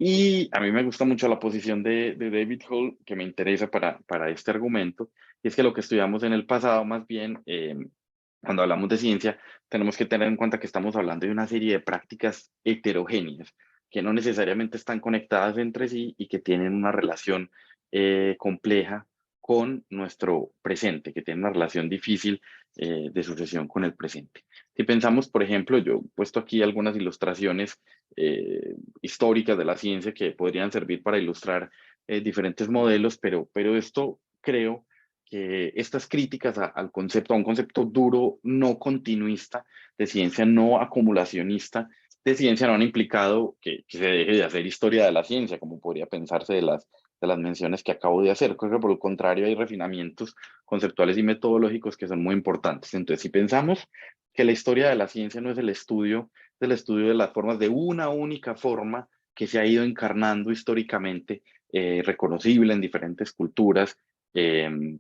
Y a mí me gusta mucho la posición de David Hall, que me interesa para este argumento, y es que lo que estudiamos en el pasado, más bien, cuando hablamos de ciencia, tenemos que tener en cuenta que estamos hablando de una serie de prácticas heterogéneas, que no necesariamente están conectadas entre sí y que tienen una relación compleja con nuestro presente, que tiene una relación difícil de sucesión con el presente. Si pensamos, por ejemplo, yo he puesto aquí algunas ilustraciones históricas de la ciencia que podrían servir para ilustrar diferentes modelos, pero esto creo que estas críticas al concepto, a un concepto duro, no continuista de ciencia, no acumulacionista de ciencia, no han implicado que se deje de hacer historia de la ciencia, como podría pensarse de las menciones que acabo de hacer. Creo que por el contrario hay refinamientos conceptuales y metodológicos que son muy importantes. Entonces, si pensamos que la historia de la ciencia no es el estudio del estudio de las formas de una única forma que se ha ido encarnando históricamente, reconocible en diferentes culturas, eh,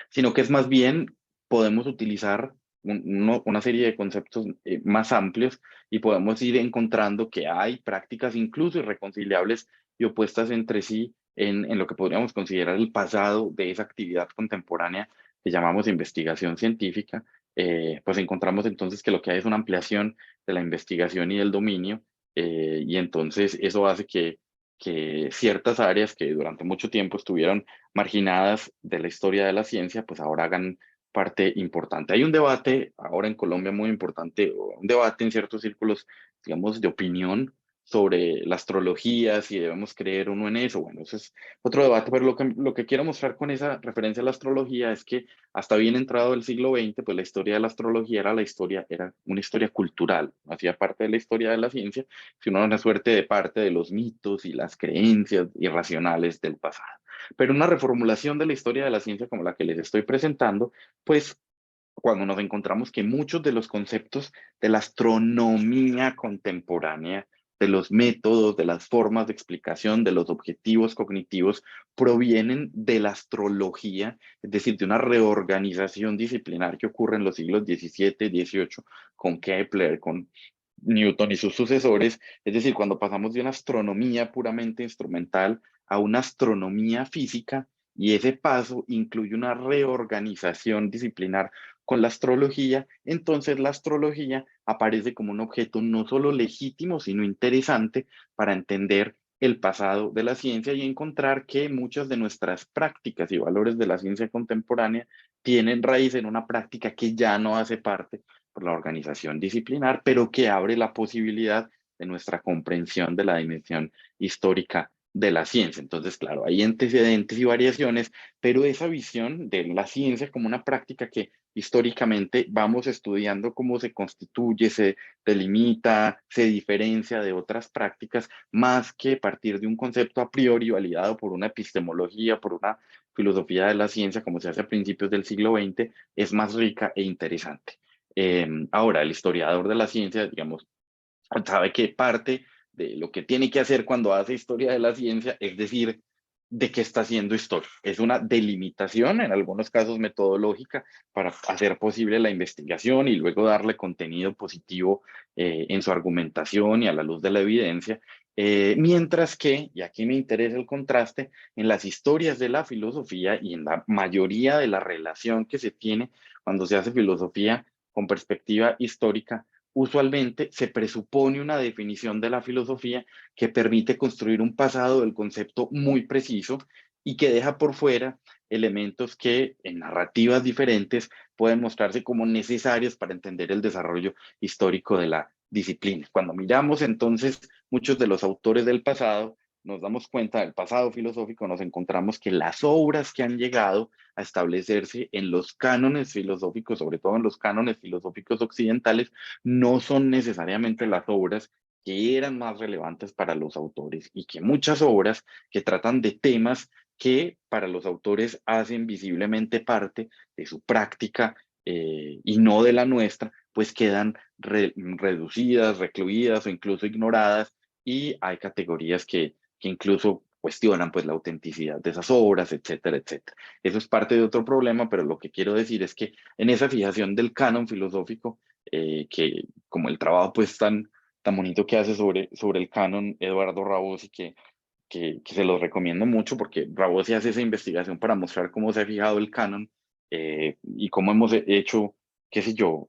sino que es más bien podemos utilizar una serie de conceptos más amplios y podemos ir encontrando que hay prácticas incluso irreconciliables y opuestas entre sí en lo que podríamos considerar el pasado de esa actividad contemporánea que llamamos investigación científica. Pues encontramos entonces que lo que hay es una ampliación de la investigación y del dominio, y entonces eso hace que ciertas áreas que durante mucho tiempo estuvieron marginadas de la historia de la ciencia, pues ahora hagan parte importante. Hay un debate ahora en Colombia muy importante, o un debate en ciertos círculos, digamos, de opinión sobre la astrología, si debemos creer o no en eso. Bueno, eso es otro debate, pero lo que quiero mostrar con esa referencia a la astrología es que hasta bien entrado el siglo XX, pues la historia de la astrología era una historia cultural, hacía parte de la historia de la ciencia, sino una suerte de parte de los mitos y las creencias irracionales del pasado. Pero una reformulación de la historia de la ciencia como la que les estoy presentando, pues cuando nos encontramos que muchos de los conceptos de la astronomía contemporánea, de los métodos, de las formas de explicación, de los objetivos cognitivos, provienen de la astrología, es decir, de una reorganización disciplinar que ocurre en los siglos XVII, XVIII, con Kepler, con Newton y sus sucesores, es decir, cuando pasamos de una astronomía puramente instrumental a una astronomía física, y ese paso incluye una reorganización disciplinar con la astrología, entonces la astrología aparece como un objeto no solo legítimo, sino interesante para entender el pasado de la ciencia y encontrar que muchas de nuestras prácticas y valores de la ciencia contemporánea tienen raíz en una práctica que ya no hace parte por la organización disciplinar, pero que abre la posibilidad de nuestra comprensión de la dimensión histórica de la ciencia. Entonces, claro, hay antecedentes y variaciones, pero esa visión de la ciencia como una práctica que históricamente vamos estudiando cómo se constituye, se delimita, se diferencia de otras prácticas, más que partir de un concepto a priori validado por una epistemología, por una filosofía de la ciencia, como se hace a principios del siglo XX, es más rica e interesante. Ahora, el historiador de la ciencia, digamos, sabe que parte de lo que tiene que hacer cuando hace historia de la ciencia es decir de qué está haciendo historia. Es una delimitación, en algunos casos metodológica, para hacer posible la investigación y luego darle contenido positivo en su argumentación y a la luz de la evidencia. Mientras que, y aquí me interesa el contraste, en las historias de la filosofía y en la mayoría de la relación que se tiene cuando se hace filosofía con perspectiva histórica, usualmente se presupone una definición de la filosofía que permite construir un pasado del concepto muy preciso y que deja por fuera elementos que en narrativas diferentes pueden mostrarse como necesarios para entender el desarrollo histórico de la disciplina. Cuando miramos entonces muchos de los autores del pasado, nos damos cuenta del pasado filosófico, nos encontramos que las obras que han llegado a establecerse en los cánones filosóficos, sobre todo en los cánones filosóficos occidentales, no son necesariamente las obras que eran más relevantes para los autores y que muchas obras que tratan de temas que para los autores hacen visiblemente parte de su práctica y no de la nuestra, pues quedan reducidas, recluidas o incluso ignoradas, y hay categorías que incluso cuestionan pues la autenticidad de esas obras, etcétera, etcétera. Eso es parte de otro problema, pero lo que quiero decir es que en esa fijación del canon filosófico, que como el trabajo pues tan bonito que hace sobre el canon Eduardo Rabosi, que se los recomiendo mucho porque Rabosi hace esa investigación para mostrar cómo se ha fijado el canon, y cómo hemos hecho, qué sé yo,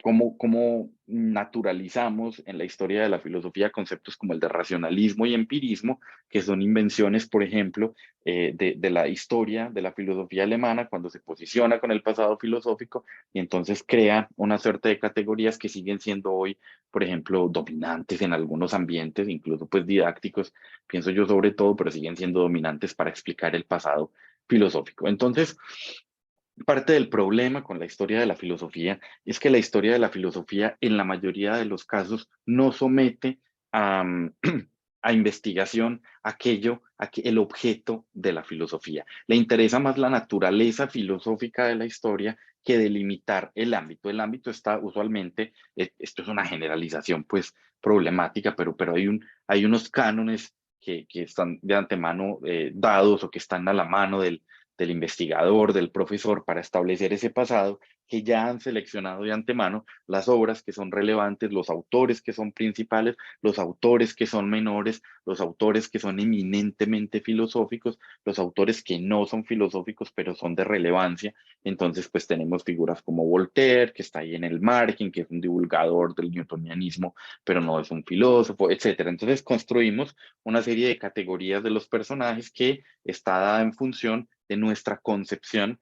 cómo naturalizamos en la historia de la filosofía conceptos como el de racionalismo y empirismo, que son invenciones, por ejemplo, de la historia de la filosofía alemana cuando se posiciona con el pasado filosófico y entonces crea una suerte de categorías que siguen siendo hoy, por ejemplo, dominantes en algunos ambientes, incluso pues didácticos, pienso yo sobre todo, pero siguen siendo dominantes para explicar el pasado filosófico. Entonces, parte del problema con la historia de la filosofía es que la historia de la filosofía en la mayoría de los casos no somete a, a investigación el objeto de la filosofía. Le interesa más la naturaleza filosófica de la historia que delimitar el ámbito. El ámbito está usualmente, esto es una generalización pues problemática, pero hay unos cánones que están de antemano dados o que están a la mano del investigador, del profesor, para establecer ese pasado, que ya han seleccionado de antemano las obras que son relevantes, los autores que son principales, los autores que son menores, los autores que son eminentemente filosóficos, los autores que no son filosóficos, pero son de relevancia. Entonces, pues tenemos figuras como Voltaire, que está ahí en el margen, que es un divulgador del newtonianismo, pero no es un filósofo, etcétera. Entonces, construimos una serie de categorías de los personajes que está dada en función de nuestra concepción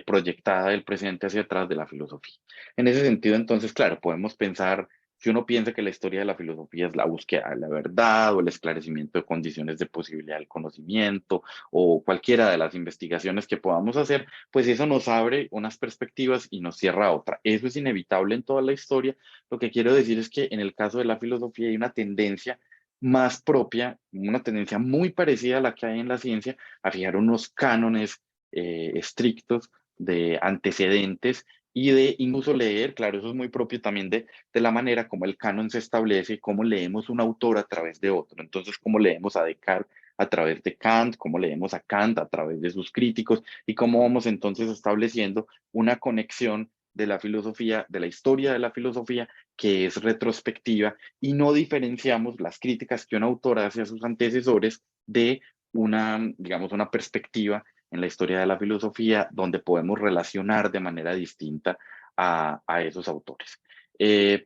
proyectada del presente hacia atrás de la filosofía. En ese sentido, entonces, claro, podemos pensar, si uno piensa que la historia de la filosofía es la búsqueda de la verdad o el esclarecimiento de condiciones de posibilidad del conocimiento o cualquiera de las investigaciones que podamos hacer, pues eso nos abre unas perspectivas y nos cierra otra. Eso es inevitable en toda la historia. Lo que quiero decir es que en el caso de la filosofía hay una tendencia más propia, una tendencia muy parecida a la que hay en la ciencia, a fijar unos cánones estrictos de antecedentes y de incluso leer, claro, eso es muy propio también de la manera como el canon se establece, cómo leemos un autor a través de otro. Entonces, cómo leemos a Descartes a través de Kant, cómo leemos a Kant a través de sus críticos y cómo vamos entonces estableciendo una conexión de la filosofía, de la historia de la filosofía, que es retrospectiva y no diferenciamos las críticas que un autor hace a sus antecesores de una, digamos, una perspectiva en la historia de la filosofía donde podemos relacionar de manera distinta a esos autores.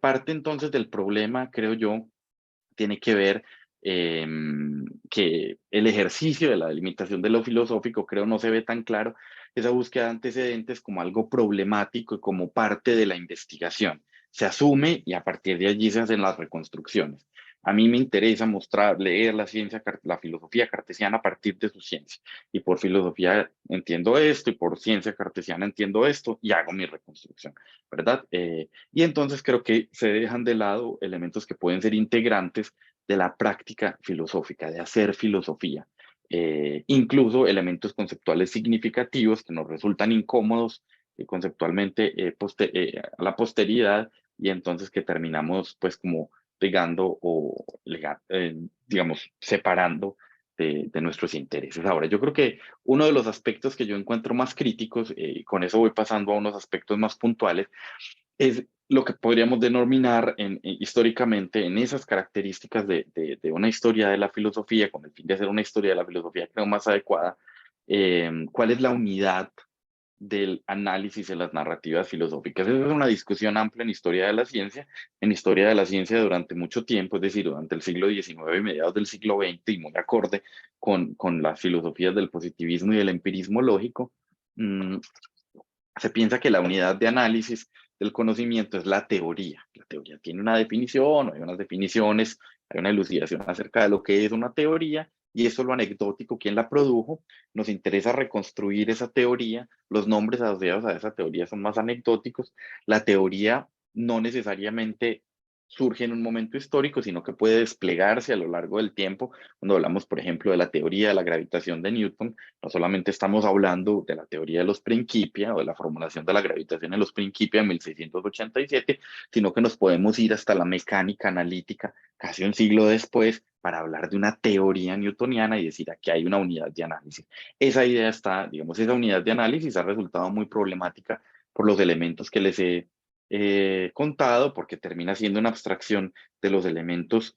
Parte entonces del problema, creo yo, tiene que ver eh, que el ejercicio de la delimitación de lo filosófico, creo, no se ve tan claro esa búsqueda de antecedentes como algo problemático y como parte de la investigación. Se asume y a partir de allí se hacen las reconstrucciones. A mí me interesa mostrar, leer la ciencia, la filosofía cartesiana a partir de su ciencia. Y por filosofía entiendo esto, y por ciencia cartesiana entiendo esto, y hago mi reconstrucción, ¿verdad? Y entonces creo que se dejan de lado elementos que pueden ser integrantes de la práctica filosófica, de hacer filosofía. Incluso elementos conceptuales significativos que nos resultan incómodos conceptualmente a la posteridad y entonces que terminamos pues como ligando o digamos separando de nuestros intereses. Ahora, yo creo que uno de los aspectos que yo encuentro más críticos, y con eso voy pasando a unos aspectos más puntuales, es lo que podríamos denominar históricamente en esas características de una historia de la filosofía, con el fin de hacer una historia de la filosofía creo más adecuada, cuál es la unidad del análisis de las narrativas filosóficas. Esa es una discusión amplia en historia de la ciencia, durante mucho tiempo, es decir, durante el siglo XIX y mediados del siglo XX, y muy acorde con las filosofías del positivismo y del empirismo lógico. mm, Se piensa que la unidad de análisis del conocimiento es la teoría. La teoría tiene una definición, hay unas definiciones, hay una elucidación acerca de lo que es una teoría, y eso es lo anecdótico, quién la produjo. Nos interesa reconstruir esa teoría, los nombres asociados a esa teoría son más anecdóticos. La teoría no necesariamente surge en un momento histórico, sino que puede desplegarse a lo largo del tiempo. Cuando hablamos, por ejemplo, de la teoría de la gravitación de Newton, no solamente estamos hablando de la teoría de los Principia o de la formulación de la gravitación en los Principia en 1687, sino que nos podemos ir hasta la mecánica analítica casi un siglo después para hablar de una teoría newtoniana y decir aquí hay una unidad de análisis. Esa idea está, digamos, esa unidad de análisis ha resultado muy problemática por los elementos que les he contado, porque termina siendo una abstracción de los elementos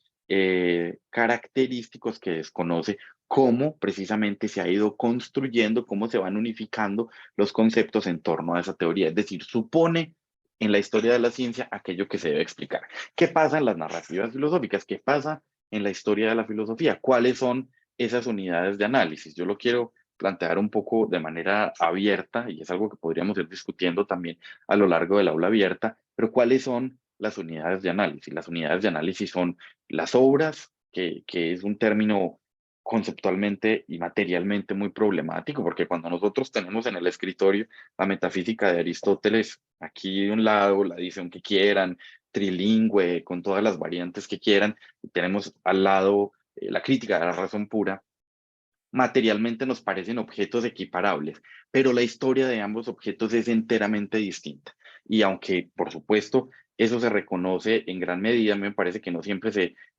característicos que desconoce cómo precisamente se ha ido construyendo, cómo se van unificando los conceptos en torno a esa teoría. Es decir, supone en la historia de la ciencia aquello que se debe explicar. ¿Qué pasa en las narrativas filosóficas? ¿Qué pasa en la historia de la filosofía? ¿Cuáles son esas unidades de análisis? Yo lo quiero plantear un poco de manera abierta y es algo que podríamos ir discutiendo también a lo largo del aula abierta, pero ¿cuáles son las unidades de análisis? Las unidades de análisis son las obras, que es un término conceptualmente y materialmente muy problemático, porque cuando nosotros tenemos en el escritorio la metafísica de Aristóteles, aquí de un lado, la edición que quieran, trilingüe, con todas las variantes que quieran, y tenemos al lado la crítica de la razón pura, materialmente nos parecen objetos equiparables, pero la historia de ambos objetos es enteramente distinta. Y aunque, por supuesto, eso se reconoce en gran medida, a mí me parece que no siempre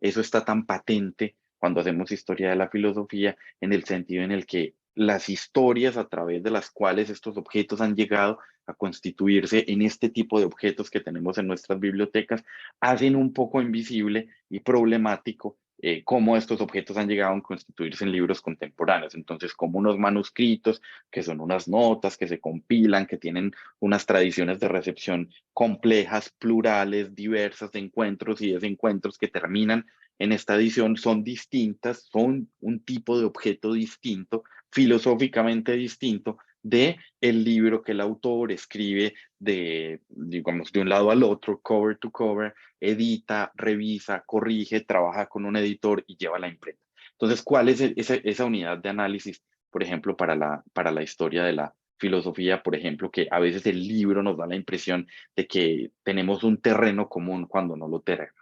eso está tan patente cuando hacemos historia de la filosofía, en el sentido en el que las historias a través de las cuales estos objetos han llegado a constituirse en este tipo de objetos que tenemos en nuestras bibliotecas, hacen un poco invisible y problemático cómo estos objetos han llegado a constituirse en libros contemporáneos. Entonces, como unos manuscritos, que son unas notas que se compilan, que tienen unas tradiciones de recepción complejas, plurales, diversas, de encuentros y desencuentros que terminan en esta edición, son distintas, son un tipo de objeto distinto, filosóficamente distinto, de el libro que el autor escribe de, digamos, de un lado al otro, cover to cover, edita, revisa, corrige, trabaja con un editor y lleva la imprenta. Entonces, ¿cuál es esa unidad de análisis, por ejemplo, para la historia de la filosofía, por ejemplo, que a veces el libro nos da la impresión de que tenemos un terreno común cuando no lo tenemos?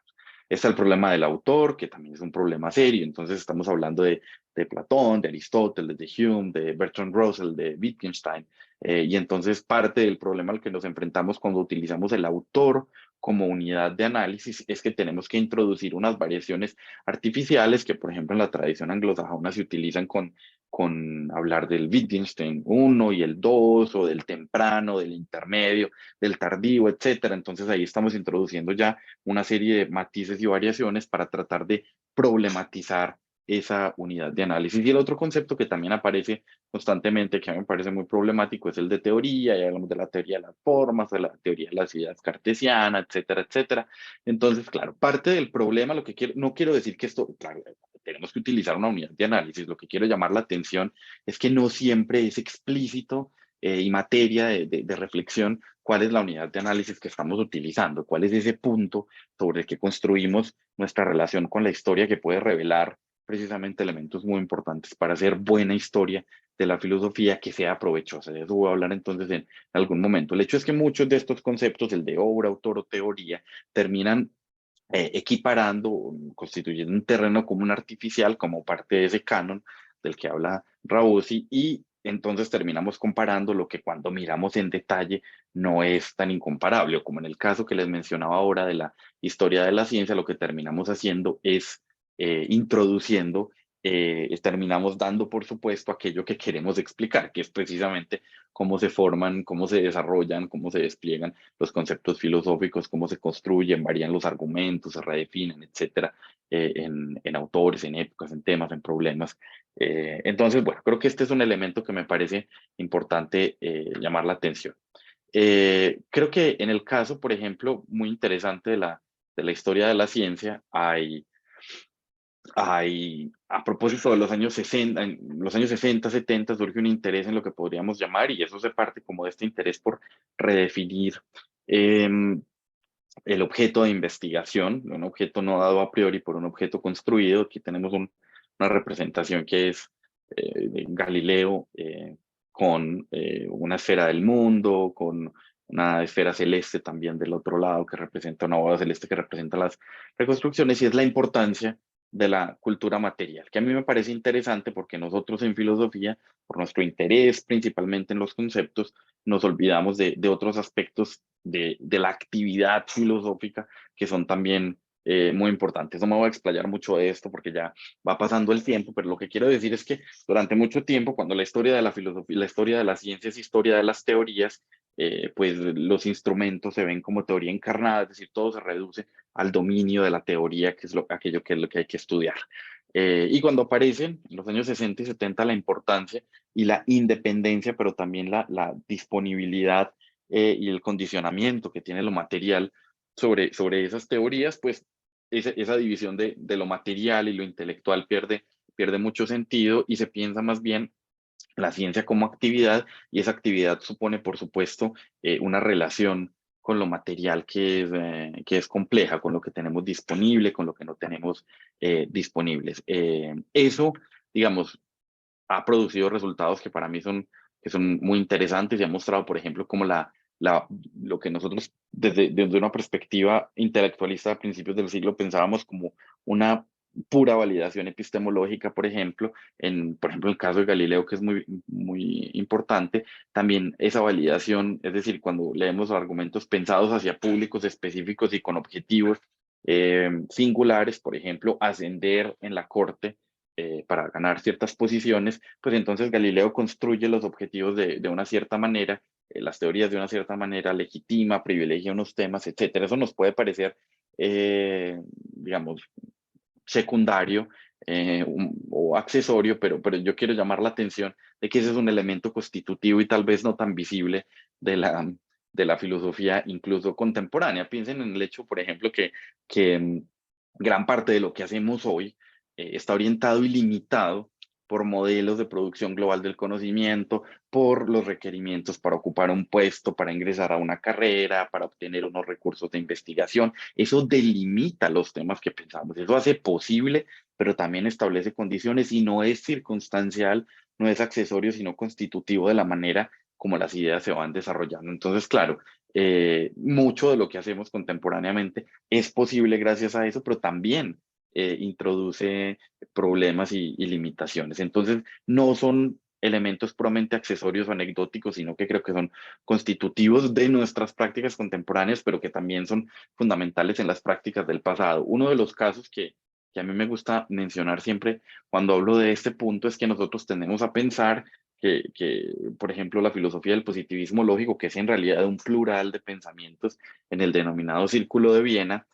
Está el problema del autor, que también es un problema serio. Entonces estamos hablando de Platón, de Aristóteles, de Hume, de Bertrand Russell, de Wittgenstein. Y entonces parte del problema al que nos enfrentamos cuando utilizamos el autor como unidad de análisis es que tenemos que introducir unas variaciones artificiales que, por ejemplo, en la tradición anglosajona se utilizan con hablar del Wittgenstein 1 y el 2, o del temprano, del intermedio, del tardío, etcétera. Entonces ahí estamos introduciendo ya una serie de matices y variaciones para tratar de problematizar esa unidad de análisis. Y el otro concepto que también aparece constantemente, que a mí me parece muy problemático, es el de teoría. Ya hablamos de la teoría de las formas, de la teoría de las ideas cartesianas, etcétera, etcétera. Entonces, claro, parte del problema, lo que quiero, no quiero decir que esto, claro, tenemos que utilizar una unidad de análisis. Lo que quiero llamar la atención es que no siempre es explícito y materia de reflexión cuál es la unidad de análisis que estamos utilizando, cuál es ese punto sobre el que construimos nuestra relación con la historia que puede revelar precisamente elementos muy importantes para hacer buena historia de la filosofía que sea provechosa. De eso voy a hablar entonces en algún momento. El hecho es que muchos de estos conceptos, el de obra, autor o teoría, terminan equiparando, constituyendo un terreno común artificial como parte de ese canon del que habla Raosi, y entonces terminamos comparando lo que cuando miramos en detalle no es tan incomparable, o como en el caso que les mencionaba ahora de la historia de la ciencia, lo que terminamos haciendo es introduciendo, terminamos dando por supuesto aquello que queremos explicar, que es precisamente cómo se forman, cómo se desarrollan, cómo se despliegan los conceptos filosóficos, cómo se construyen, varían los argumentos, se redefinen, etcétera, en autores, en épocas, en temas, en problemas. Entonces, bueno, creo que este es un elemento que me parece importante llamar la atención. Creo que en el caso, por ejemplo, muy interesante de la historia de la ciencia, a propósito de los años 60, en los años 60, 70, surge un interés en lo que podríamos llamar, y eso se parte como de este interés por redefinir eh, el objeto de investigación, un objeto no dado a priori por un objeto construido. Aquí tenemos una representación que es de Galileo con una esfera del mundo, con una esfera celeste también del otro lado que representa una bola celeste que representa las reconstrucciones, y es la importancia de la cultura material, que a mí me parece interesante porque nosotros en filosofía, por nuestro interés principalmente en los conceptos, nos olvidamos de otros aspectos de la actividad filosófica que son también muy importantes. No me voy a explayar mucho de esto porque ya va pasando el tiempo, pero lo que quiero decir es que durante mucho tiempo, cuando la historia de la filosofía, la historia de la ciencia es historia de las teorías, pues los instrumentos se ven como teoría encarnada, es decir, todo se reduce al dominio de la teoría, que es aquello que es lo que hay que estudiar. Y cuando aparecen en los años 60 y 70 la importancia y la independencia, pero también la disponibilidad y el condicionamiento que tiene lo material sobre esas teorías, pues esa división de lo material y lo intelectual pierde mucho sentido, y se piensa más bien la ciencia como actividad, y esa actividad supone, por supuesto, una relación con lo material que es compleja, con lo que tenemos disponible, con lo que no tenemos disponibles. Eso digamos, ha producido resultados que para mí que son muy interesantes y ha mostrado, por ejemplo, cómo lo que nosotros desde una perspectiva intelectualista a principios del siglo pensábamos como una pura validación epistemológica, por ejemplo, el caso de Galileo, que es muy importante, también esa validación, es decir, cuando leemos argumentos pensados hacia públicos específicos y con objetivos singulares, por ejemplo, ascender en la corte para ganar ciertas posiciones, pues entonces Galileo construye los objetivos de una cierta manera, las teorías de una cierta manera, legitima, privilegia unos temas, etcétera. Eso nos puede parecer, digamos, secundario o accesorio, pero yo quiero llamar la atención de que ese es un elemento constitutivo y tal vez no tan visible de de la filosofía incluso contemporánea. Piensen en el hecho, por ejemplo, que gran parte de lo que hacemos hoy está orientado y limitado por modelos de producción global del conocimiento, por los requerimientos para ocupar un puesto, para ingresar a una carrera, para obtener unos recursos de investigación. Eso delimita los temas que pensamos, eso hace posible, pero también establece condiciones y no es circunstancial, no es accesorio, sino constitutivo de la manera como las ideas se van desarrollando. Entonces, claro, mucho de lo que hacemos contemporáneamente es posible gracias a eso, pero también introduce problemas y limitaciones. Entonces, no son elementos puramente accesorios o anecdóticos, sino que creo que son constitutivos de nuestras prácticas contemporáneas, pero que también son fundamentales en las prácticas del pasado. Uno de los casos que a mí me gusta mencionar siempre cuando hablo de este punto es que nosotros tendemos a pensar por ejemplo, la filosofía del positivismo lógico, que es en realidad un plural de pensamientos en el denominado Círculo de Viena,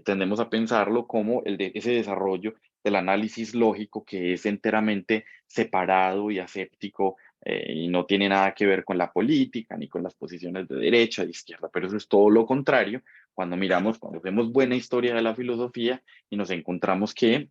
tendemos a pensarlo como ese desarrollo del análisis lógico que es enteramente separado y aséptico y no tiene nada que ver con la política ni con las posiciones de derecha, de izquierda, pero eso es todo lo contrario cuando vemos buena historia de la filosofía y nos encontramos que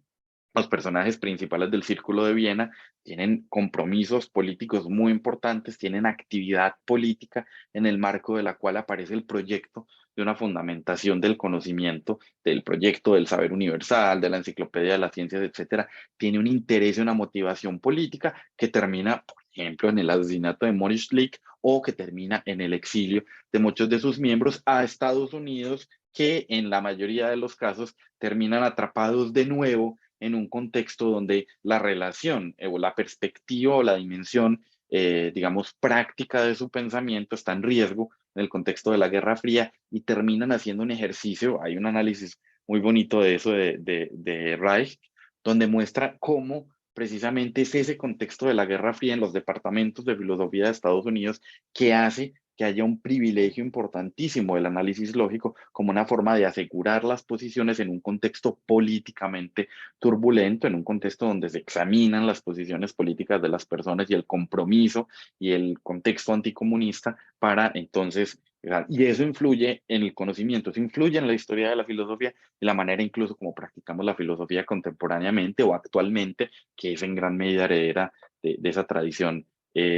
los personajes principales del Círculo de Viena tienen compromisos políticos muy importantes, tienen actividad política en el marco de la cual aparece el proyecto de una fundamentación del conocimiento, del proyecto del saber universal, de la enciclopedia de las ciencias, etcétera. Tiene un interés y una motivación política que termina, por ejemplo, en el asesinato de Maurice Schlick o que termina en el exilio de muchos de sus miembros a Estados Unidos, que en la mayoría de los casos terminan atrapados de nuevo en un contexto donde la relación o la perspectiva o la dimensión, digamos, práctica de su pensamiento está en riesgo en el contexto de la Guerra Fría y terminan haciendo un ejercicio, hay un análisis muy bonito de eso de Reich, donde muestra cómo precisamente es ese contexto de la Guerra Fría en los departamentos de filosofía de Estados Unidos que hace que haya un privilegio importantísimo del análisis lógico como una forma de asegurar las posiciones en un contexto políticamente turbulento, en un contexto donde se examinan las posiciones políticas de las personas y el compromiso y el contexto anticomunista para entonces, y eso influye en el conocimiento, eso influye en la historia de la filosofía y la manera incluso como practicamos la filosofía contemporáneamente o actualmente, que es en gran medida heredera de esa tradición,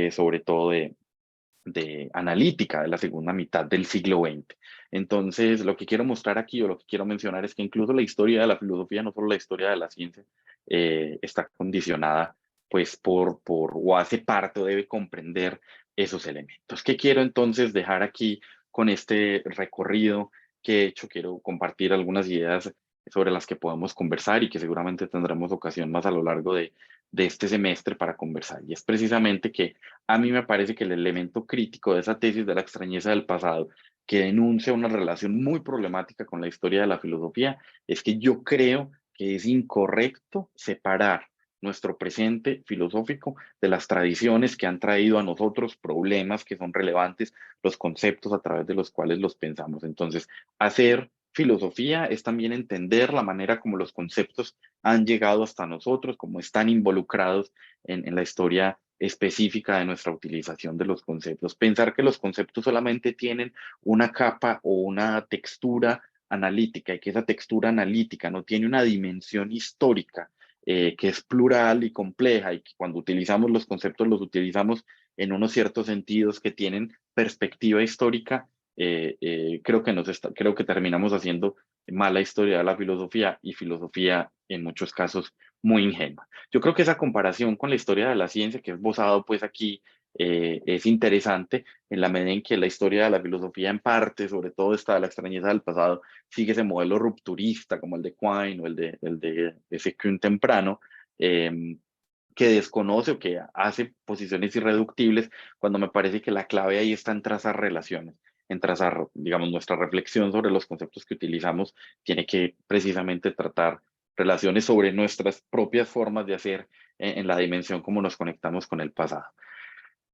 sobre todo de analítica de la segunda mitad del siglo XX. Entonces, lo que quiero mostrar aquí o lo que quiero mencionar es que incluso la historia de la filosofía, no solo la historia de la ciencia, está condicionada pues o hace parte o debe comprender esos elementos. ¿Qué quiero entonces dejar aquí con este recorrido que he hecho? Quiero compartir algunas ideas sobre las que podemos conversar y que seguramente tendremos ocasión más a lo largo de este semestre para conversar. Y es precisamente que a mí me parece que el elemento crítico de esa tesis de la extrañeza del pasado, que denuncia una relación muy problemática con la historia de la filosofía, es que yo creo que es incorrecto separar nuestro presente filosófico de las tradiciones que han traído a nosotros problemas que son relevantes, los conceptos a través de los cuales los pensamos. Entonces, hacer filosofía es también entender la manera como los conceptos han llegado hasta nosotros, como están involucrados en la historia específica de nuestra utilización de los conceptos. Pensar que los conceptos solamente tienen una capa o una textura analítica y que esa textura analítica no tiene una dimensión histórica que es plural y compleja y que cuando utilizamos los conceptos los utilizamos en unos ciertos sentidos que tienen perspectiva histórica, creo que terminamos haciendo mala historia de la filosofía y filosofía en muchos casos muy ingenua. Yo creo que esa comparación con la historia de la ciencia que he esbozado pues aquí es interesante en la medida en que la historia de la filosofía en parte, sobre todo esta de la extrañeza del pasado, sigue ese modelo rupturista como el de Quine o el de Kuhn temprano, eh, que desconoce o que hace posiciones irreductibles, cuando me parece que la clave ahí está en trazar relaciones, en trazar, digamos, nuestra reflexión sobre los conceptos que utilizamos tiene que precisamente tratar relaciones sobre nuestras propias formas de hacer en la dimensión como nos conectamos con el pasado.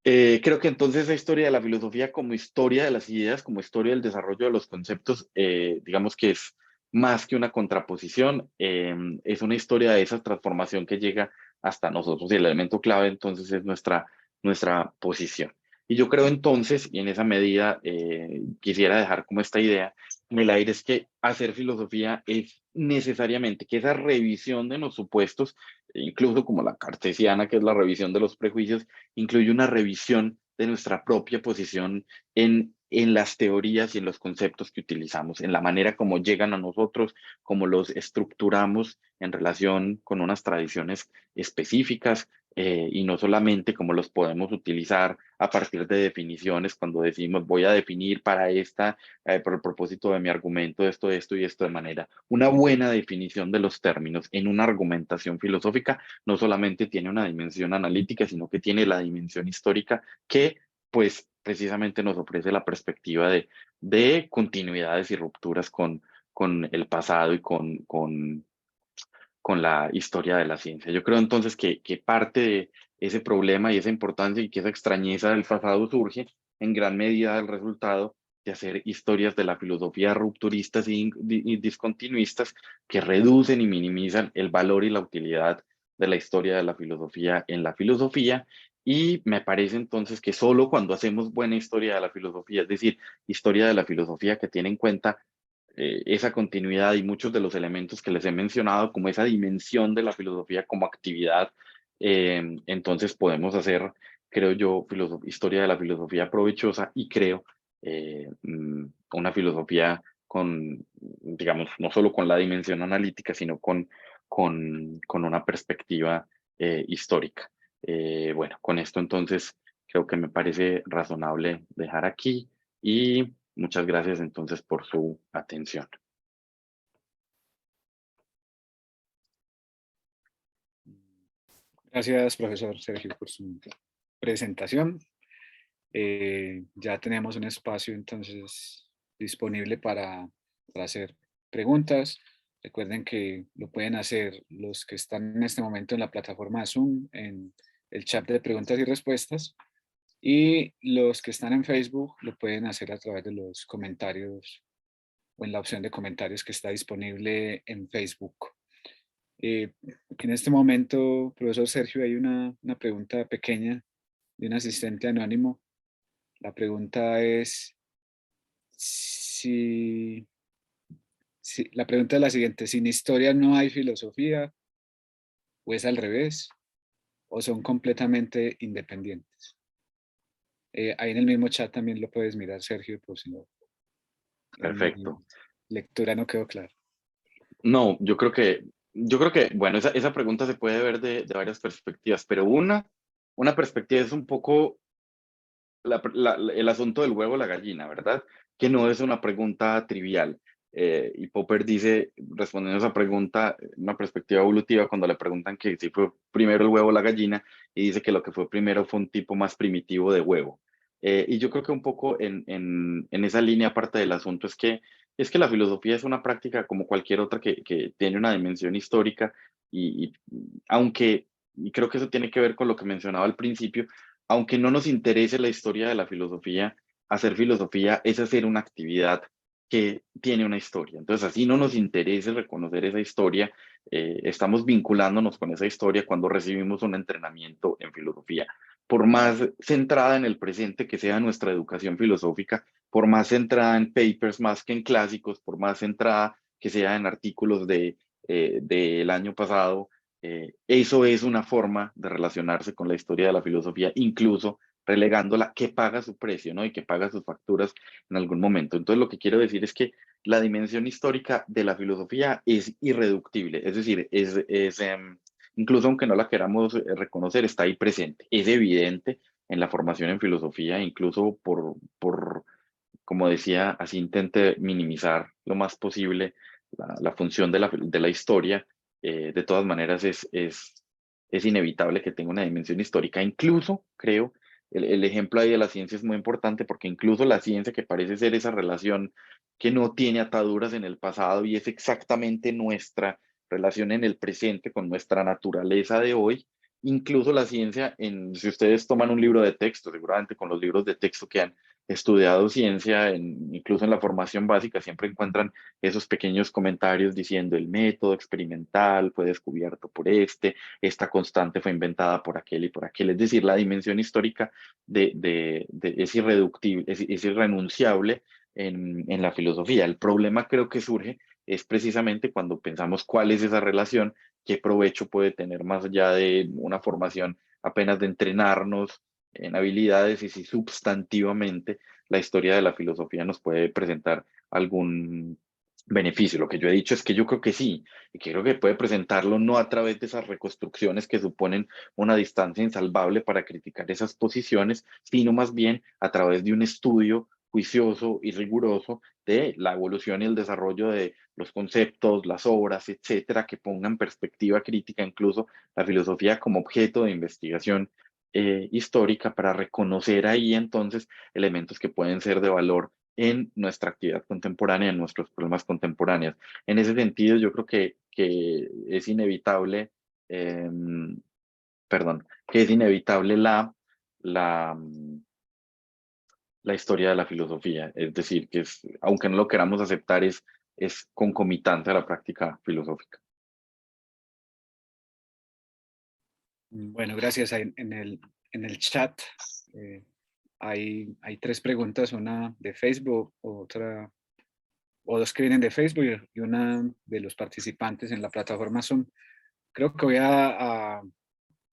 Creo que entonces la historia de la filosofía como historia de las ideas, como historia del desarrollo de los conceptos, digamos que es más que una contraposición, es una historia de esa transformación que llega hasta nosotros y el elemento clave entonces es nuestra posición. Y yo creo entonces, y en esa medida quisiera dejar como esta idea en el aire, es que hacer filosofía es necesariamente que esa revisión de los supuestos, incluso como la cartesiana, que es la revisión de los prejuicios, incluye una revisión de nuestra propia posición en las teorías y en los conceptos que utilizamos, en la manera como llegan a nosotros, cómo los estructuramos en relación con unas tradiciones específicas y no solamente cómo los podemos utilizar a partir de definiciones cuando decimos voy a definir para esta, por el propósito de mi argumento, esto y esto de manera. Una buena definición de los términos en una argumentación filosófica no solamente tiene una dimensión analítica, sino que tiene la dimensión histórica que, pues, precisamente nos ofrece la perspectiva de continuidades y rupturas con el pasado y con la historia de la ciencia. Yo creo entonces que parte de ese problema y esa importancia y que esa extrañeza del pasado surge en gran medida del resultado de hacer historias de la filosofía rupturistas y discontinuistas que reducen y minimizan el valor y la utilidad de la historia de la filosofía en la filosofía. Y me parece entonces que solo cuando hacemos buena historia de la filosofía, es decir, historia de la filosofía que tiene en cuenta esa continuidad y muchos de los elementos que les he mencionado, como esa dimensión de la filosofía como actividad, entonces podemos hacer, creo yo, historia de la filosofía provechosa y creo una filosofía con, digamos, no solo con la dimensión analítica, sino con una perspectiva histórica. Bueno, con esto entonces creo que me parece razonable dejar aquí y muchas gracias entonces por su atención. Gracias, profesor Sergio, por su presentación. Ya tenemos un espacio entonces disponible para hacer preguntas. Recuerden que lo pueden hacer los que están en este momento en la plataforma de Zoom, en el chat de preguntas y respuestas, y los que están en Facebook lo pueden hacer a través de los comentarios o en la opción de comentarios que está disponible en Facebook. En este momento, profesor Sergio, hay una pregunta pequeña de un asistente anónimo. La pregunta es la pregunta es la siguiente: ¿sin historia no hay filosofía, o es al revés, o son completamente independientes? Ahí en el mismo chat también lo puedes mirar, Sergio, por si no, en mi Perfecto. lectura no quedó claro. No, yo creo que, bueno, esa pregunta se puede ver de varias perspectivas, pero una perspectiva es un poco el asunto del huevo o la gallina, ¿verdad? Que no es una pregunta trivial. Y Popper dice, respondiendo a esa pregunta, una perspectiva evolutiva, cuando le preguntan que si fue primero el huevo o la gallina, y dice que lo que fue primero fue un tipo más primitivo de huevo. Y yo creo que un poco en esa línea parte del asunto es que la filosofía es una práctica como cualquier otra que tiene una dimensión histórica y aunque, y creo que eso tiene que ver con lo que mencionaba al principio, aunque no nos interese la historia de la filosofía, hacer filosofía es hacer una actividad que tiene una historia. Entonces, así no nos interese reconocer esa historia, estamos vinculándonos con esa historia cuando recibimos un entrenamiento en filosofía. Por más centrada en el presente que sea nuestra educación filosófica, por más centrada en papers más que en clásicos, por más centrada que sea en artículos del año pasado, eso es una forma de relacionarse con la historia de la filosofía, incluso relegándola que paga su precio, ¿no? Y que paga sus facturas en algún momento. Entonces, lo que quiero decir es que la dimensión histórica de la filosofía es irreductible, es decir, incluso aunque no la queramos reconocer, está ahí presente. Es evidente en la formación en filosofía, incluso como decía, así intente minimizar lo más posible la función de la historia. De todas maneras, es inevitable que tenga una dimensión histórica. Incluso, creo, el ejemplo ahí de la ciencia es muy importante porque incluso la ciencia, que parece ser esa relación que no tiene ataduras en el pasado y es exactamente nuestra relación en el presente con nuestra naturaleza de hoy, incluso la ciencia, si ustedes toman un libro de texto, seguramente con los libros de texto que han estudiado ciencia, incluso en la formación básica, siempre encuentran esos pequeños comentarios diciendo el método experimental fue descubierto por esta constante fue inventada por aquel y por aquel. Es decir, la dimensión histórica es irreductible, es irrenunciable en la filosofía. El problema creo que surge es precisamente cuando pensamos cuál es esa relación, qué provecho puede tener más allá de una formación apenas de entrenarnos en habilidades y si sustantivamente la historia de la filosofía nos puede presentar algún beneficio. Lo que yo he dicho es que yo creo que sí, y creo que puede presentarlo no a través de esas reconstrucciones que suponen una distancia insalvable para criticar esas posiciones, sino más bien a través de un estudio juicioso y riguroso de la evolución y el desarrollo de los conceptos, las obras, etcétera, que pongan en perspectiva crítica incluso la filosofía como objeto de investigación histórica para reconocer ahí entonces elementos que pueden ser de valor en nuestra actividad contemporánea, en nuestros problemas contemporáneos. En ese sentido, yo creo que es inevitable, eh, perdón, que es inevitable la, la historia de la filosofía. Es decir, que es, aunque no lo queramos aceptar, es concomitante a la práctica filosófica. Bueno, gracias. En el chat hay tres preguntas, una de Facebook, otra, o dos que vienen de Facebook y una de los participantes en la plataforma Zoom. Creo que voy a,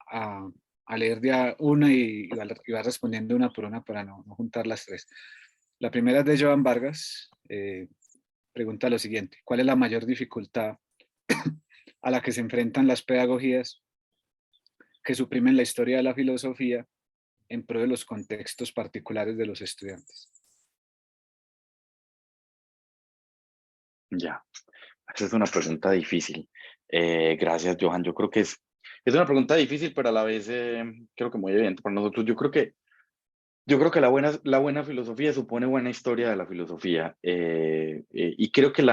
a leer de una y va respondiendo una por una para no juntar las tres. La primera es de Joan Vargas. Pregunta lo siguiente: ¿cuál es la mayor dificultad a la que se enfrentan las pedagogías que suprimen la historia de la filosofía en pro de los contextos particulares de los estudiantes? Ya, esa es una pregunta difícil. Gracias, Johan. Yo creo que es una pregunta difícil, pero a la vez creo que muy evidente para nosotros. Yo creo que la buena filosofía supone buena historia de la filosofía. Y creo que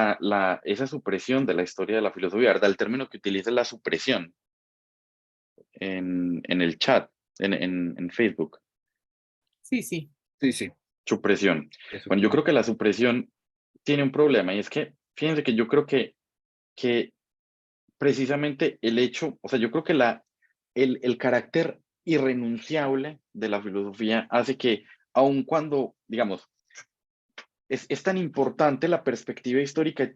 esa supresión de la historia de la filosofía, ¿verdad? El término que utiliza es la supresión en el chat, en Facebook. Sí, sí. Sí, sí. Supresión. Eso. Bueno, yo creo que la supresión tiene un problema y es que, fíjense que yo creo que precisamente el hecho, o sea, yo creo que el carácter irrenunciable de la filosofía hace que, aun cuando, digamos, es tan importante la perspectiva histórica y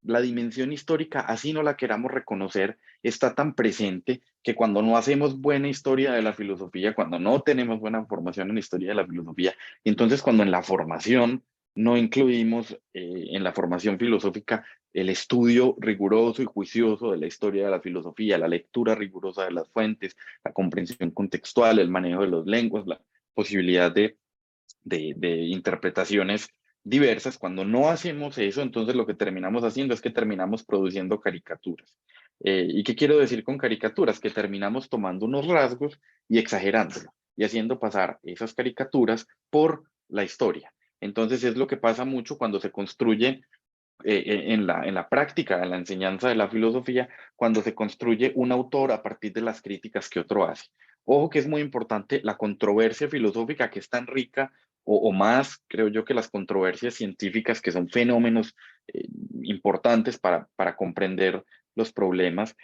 la dimensión histórica, así no la queramos reconocer, está tan presente que cuando no hacemos buena historia de la filosofía, cuando no tenemos buena formación en historia de la filosofía, entonces cuando en la formación no incluimos en la formación filosófica el estudio riguroso y juicioso de la historia de la filosofía, la lectura rigurosa de las fuentes, la comprensión contextual, el manejo de los lenguas, la posibilidad de interpretaciones diversas. Cuando no hacemos eso, entonces lo que terminamos haciendo es que terminamos produciendo caricaturas. ¿Y qué quiero decir con caricaturas? Que terminamos tomando unos rasgos y exagerándolo y haciendo pasar esas caricaturas por la historia. Entonces es lo que pasa mucho cuando se construye en la práctica, en la enseñanza de la filosofía, cuando se construye un autor a partir de las críticas que otro hace. Ojo que es muy importante la controversia filosófica que es tan rica o más, creo yo, que las controversias científicas que son fenómenos importantes para comprender los problemas.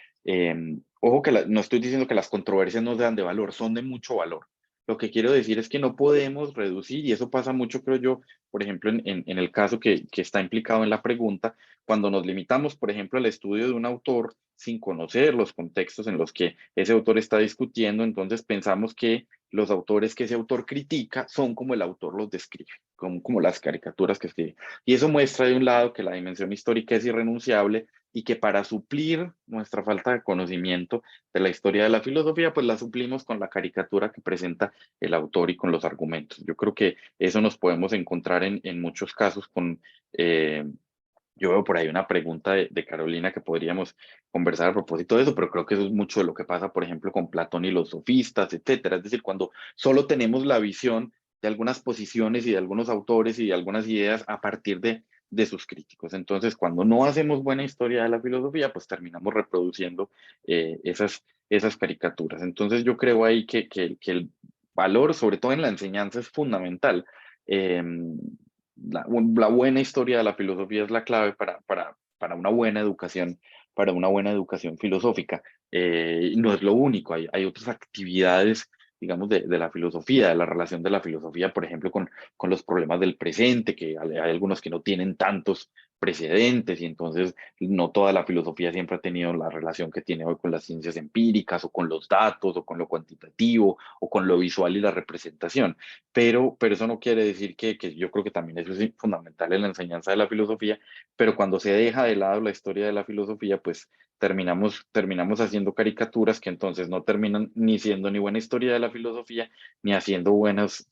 Ojo que no estoy diciendo que las controversias no sean de valor, son de mucho valor. Lo que quiero decir es que no podemos reducir, y eso pasa mucho, creo yo, por ejemplo, en el caso que está implicado en la pregunta, cuando nos limitamos, por ejemplo, al estudio de un autor sin conocer los contextos en los que ese autor está discutiendo, entonces pensamos que los autores que ese autor critica son como el autor los describe, como las caricaturas que escribe. Y eso muestra de un lado que la dimensión histórica es irrenunciable y que para suplir nuestra falta de conocimiento de la historia de la filosofía, pues la suplimos con la caricatura que presenta el autor y con los argumentos. Yo creo que eso nos podemos encontrar en muchos casos con... yo veo por ahí una pregunta de Carolina que podríamos conversar a propósito de eso, pero creo que eso es mucho de lo que pasa, por ejemplo, con Platón y los sofistas, etcétera. Es decir, cuando solo tenemos la visión de algunas posiciones y de algunos autores y de algunas ideas a partir de sus críticos. Entonces, cuando no hacemos buena historia de la filosofía, pues terminamos reproduciendo esas caricaturas. Entonces, yo creo ahí que el valor, sobre todo en la enseñanza, es fundamental. La buena historia de la filosofía es la clave para una buena educación, para una buena educación filosófica. No es lo único, hay otras actividades, digamos, de la filosofía, de la relación de la filosofía, por ejemplo, con los problemas del presente, que hay algunos que no tienen tantos precedentes y entonces no toda la filosofía siempre ha tenido la relación que tiene hoy con las ciencias empíricas o con los datos o con lo cuantitativo o con lo visual y la representación. Pero eso no quiere decir que yo creo que también eso es fundamental en la enseñanza de la filosofía, pero cuando se deja de lado la historia de la filosofía, pues terminamos haciendo caricaturas que entonces no terminan ni siendo ni buena historia de la filosofía, ni haciendo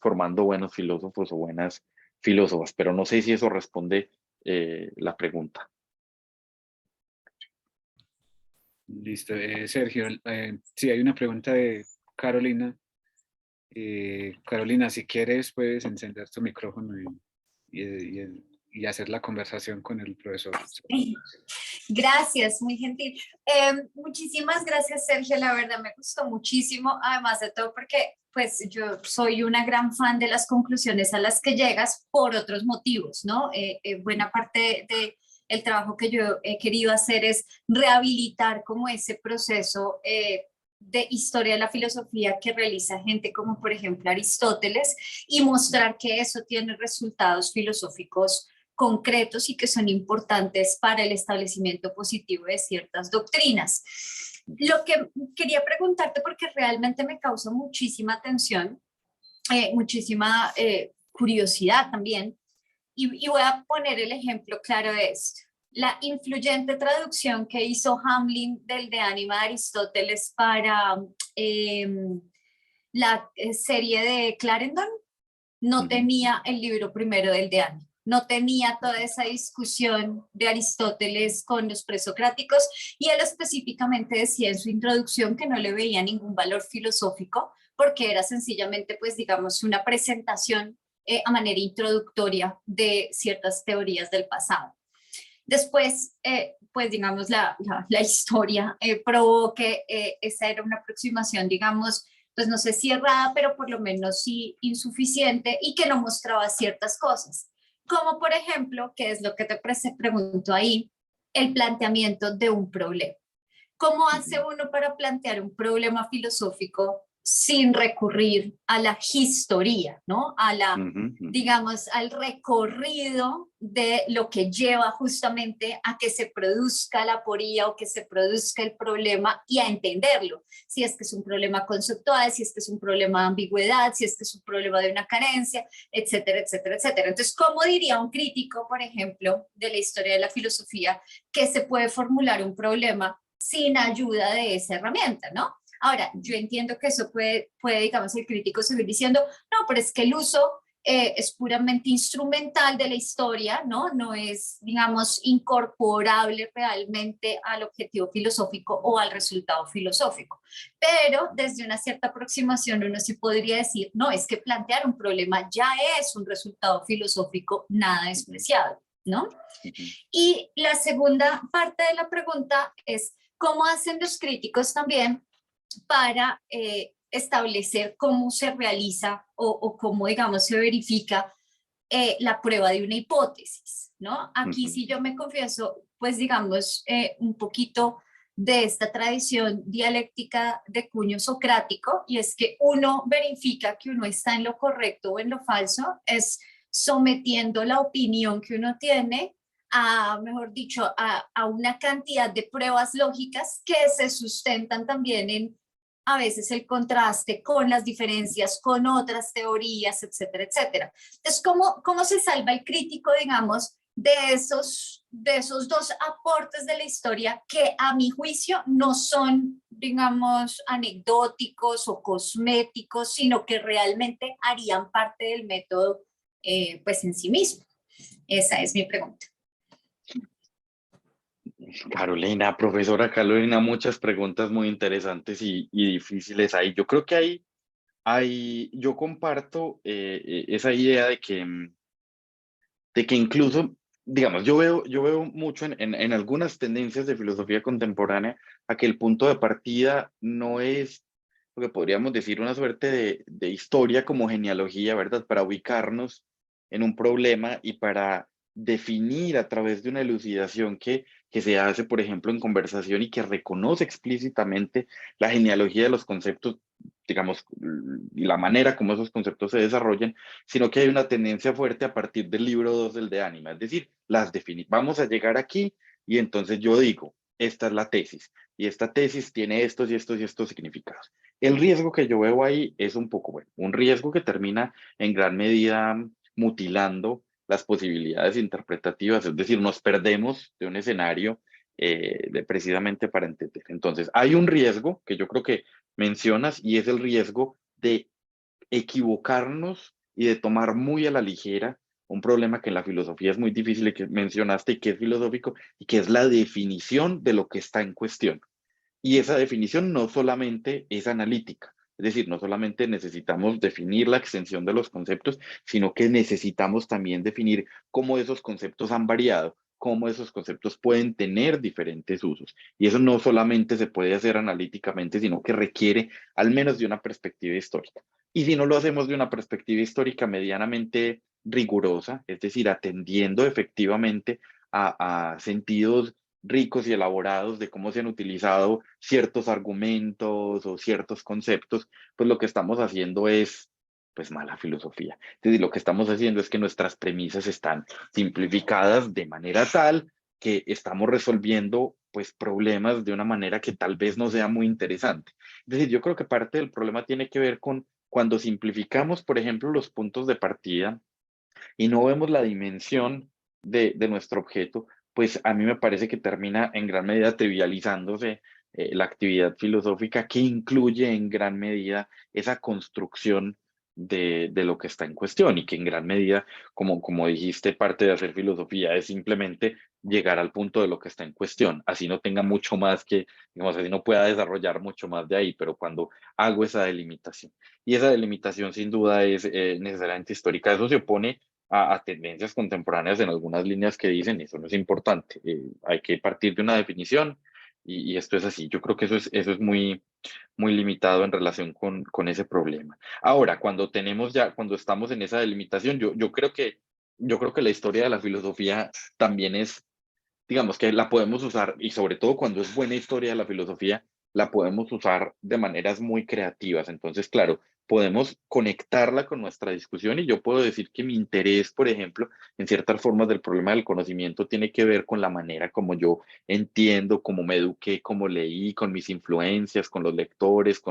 formando buenos filósofos o buenas filósofas, pero no sé si eso responde la pregunta. Listo. Sergio, sí, hay una pregunta de Carolina. Carolina, si quieres, puedes encender tu micrófono y hacer la conversación con el profesor. Gracias, muy gentil. Muchísimas gracias, Sergio. La verdad me gustó muchísimo, además de todo porque pues yo soy una gran fan de las conclusiones a las que llegas por otros motivos, ¿no? Buena parte de el trabajo que yo he querido hacer es rehabilitar como ese proceso de historia de la filosofía que realiza gente como por ejemplo Aristóteles y mostrar que eso tiene resultados filosóficos concretos y que son importantes para el establecimiento positivo de ciertas doctrinas. Lo que quería preguntarte, porque realmente me causa muchísima atención, muchísima curiosidad también, y voy a poner el ejemplo claro de esto. La influyente traducción que hizo Hamlin del De Anima de Aristóteles para la serie de Clarendon no tenía el libro primero del De Anima. No tenía toda esa discusión de Aristóteles con los presocráticos y él específicamente decía en su introducción que no le veía ningún valor filosófico porque era sencillamente, pues digamos, una presentación a manera introductoria de ciertas teorías del pasado. Después, pues digamos, la historia probó que esa era una aproximación, digamos, pues no sé si errada, pero por lo menos sí insuficiente y que no mostraba ciertas cosas. Como por ejemplo, que es lo que te pregunto ahí, el planteamiento de un problema. ¿Cómo hace uno para plantear un problema filosófico sin recurrir a la historia, ¿no? A la, digamos, al recorrido de lo que lleva justamente a que se produzca la aporía o que se produzca el problema y a entenderlo. Si es que es un problema conceptual, si es que es un problema de ambigüedad, si es que es un problema de una carencia, etcétera, etcétera, etcétera. Entonces, ¿cómo diría un crítico, por ejemplo, de la historia de la filosofía, que se puede formular un problema sin ayuda de esa herramienta, ¿no? Ahora, yo entiendo que eso puede, digamos, el crítico seguir diciendo, no, pero es que el uso es puramente instrumental de la historia, ¿no? No es, digamos, incorporable realmente al objetivo filosófico o al resultado filosófico. Pero desde una cierta aproximación uno sí podría decir, no, es que plantear un problema ya es un resultado filosófico nada despreciable, ¿no? Y la segunda parte de la pregunta es, ¿cómo hacen los críticos también para establecer cómo se realiza o cómo, digamos, se verifica la prueba de una hipótesis, ¿no? Aquí sí yo me confieso, pues digamos, un poquito de esta tradición dialéctica de cuño socrático, y es que uno verifica que uno está en lo correcto o en lo falso, es sometiendo la opinión que uno tiene a, mejor dicho, a una cantidad de pruebas lógicas que se sustentan también en a veces el contraste con las diferencias con otras teorías, etcétera, etcétera. Entonces, ¿cómo se salva el crítico, digamos, de esos dos aportes de la historia que a mi juicio no son, digamos, anecdóticos o cosméticos, sino que realmente harían parte del método pues en sí mismo. Esa es mi pregunta. Carolina, profesora Carolina, muchas preguntas muy interesantes y difíciles ahí. Yo creo que yo comparto esa idea de que incluso, digamos, yo veo mucho en algunas tendencias de filosofía contemporánea a que el punto de partida no es lo que podríamos decir una suerte de historia como genealogía, ¿verdad? Para ubicarnos en un problema y para definir a través de una elucidación que se hace, por ejemplo, en conversación y que reconoce explícitamente la genealogía de los conceptos, digamos, y la manera como esos conceptos se desarrollan, sino que hay una tendencia fuerte a partir del libro 2 del de Ánima, es decir, vamos a llegar aquí y entonces yo digo, esta es la tesis y esta tesis tiene estos y estos y estos significados. El riesgo que yo veo ahí es un poco, bueno, un riesgo que termina en gran medida mutilando las posibilidades interpretativas, es decir, nos perdemos de un escenario precisamente para entender. Entonces, hay un riesgo que yo creo que mencionas y es el riesgo de equivocarnos y de tomar muy a la ligera un problema que en la filosofía es muy difícil y que mencionaste y que es filosófico y que es la definición de lo que está en cuestión. Y esa definición no solamente es analítica, es decir, no solamente necesitamos definir la extensión de los conceptos, sino que necesitamos también definir cómo esos conceptos han variado, cómo esos conceptos pueden tener diferentes usos. Y eso no solamente se puede hacer analíticamente, sino que requiere al menos de una perspectiva histórica. Y si no lo hacemos de una perspectiva histórica medianamente rigurosa, es decir, atendiendo efectivamente a sentidos ricos y elaborados de cómo se han utilizado ciertos argumentos o ciertos conceptos, pues lo que estamos haciendo es pues mala filosofía. Es decir, lo que estamos haciendo es que nuestras premisas están simplificadas de manera tal que estamos resolviendo pues problemas de una manera que tal vez no sea muy interesante. Es decir, yo creo que parte del problema tiene que ver con cuando simplificamos, por ejemplo, los puntos de partida y no vemos la dimensión de nuestro objeto, pues a mí me parece que termina en gran medida trivializándose la actividad filosófica que incluye en gran medida esa construcción de lo que está en cuestión y que en gran medida, como dijiste, parte de hacer filosofía es simplemente llegar al punto de lo que está en cuestión, así no tenga mucho más que, digamos, así no pueda desarrollar mucho más de ahí, pero cuando hago esa delimitación. Y esa delimitación sin duda es necesariamente histórica, eso se opone a tendencias contemporáneas en algunas líneas que dicen eso no es importante, hay que partir de una definición y esto es así. Yo creo que eso es muy, muy limitado en relación con ese problema. Ahora, cuando estamos en esa delimitación, yo creo que la historia de la filosofía también es, digamos que la podemos usar, y sobre todo cuando es buena historia de la filosofía, la podemos usar de maneras muy creativas. Entonces, claro, podemos conectarla con nuestra discusión y yo puedo decir que mi interés, por ejemplo, en ciertas formas del problema del conocimiento tiene que ver con la manera como yo entiendo, cómo me eduqué, cómo leí, con mis influencias, con los lectores,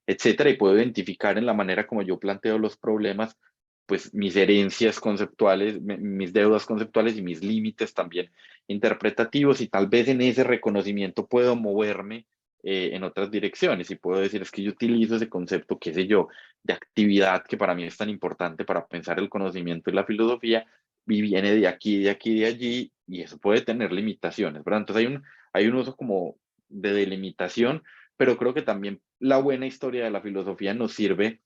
etcétera, y puedo identificar en la manera como yo planteo los problemas pues mis herencias conceptuales, mis deudas conceptuales y mis límites también interpretativos y tal vez en ese reconocimiento puedo moverme en otras direcciones y puedo decir es que yo utilizo ese concepto, qué sé yo, de actividad que para mí es tan importante para pensar el conocimiento y la filosofía y viene de aquí, de aquí, de allí y eso puede tener limitaciones, ¿verdad? Entonces hay un uso como de delimitación, pero creo que también la buena historia de la filosofía nos sirve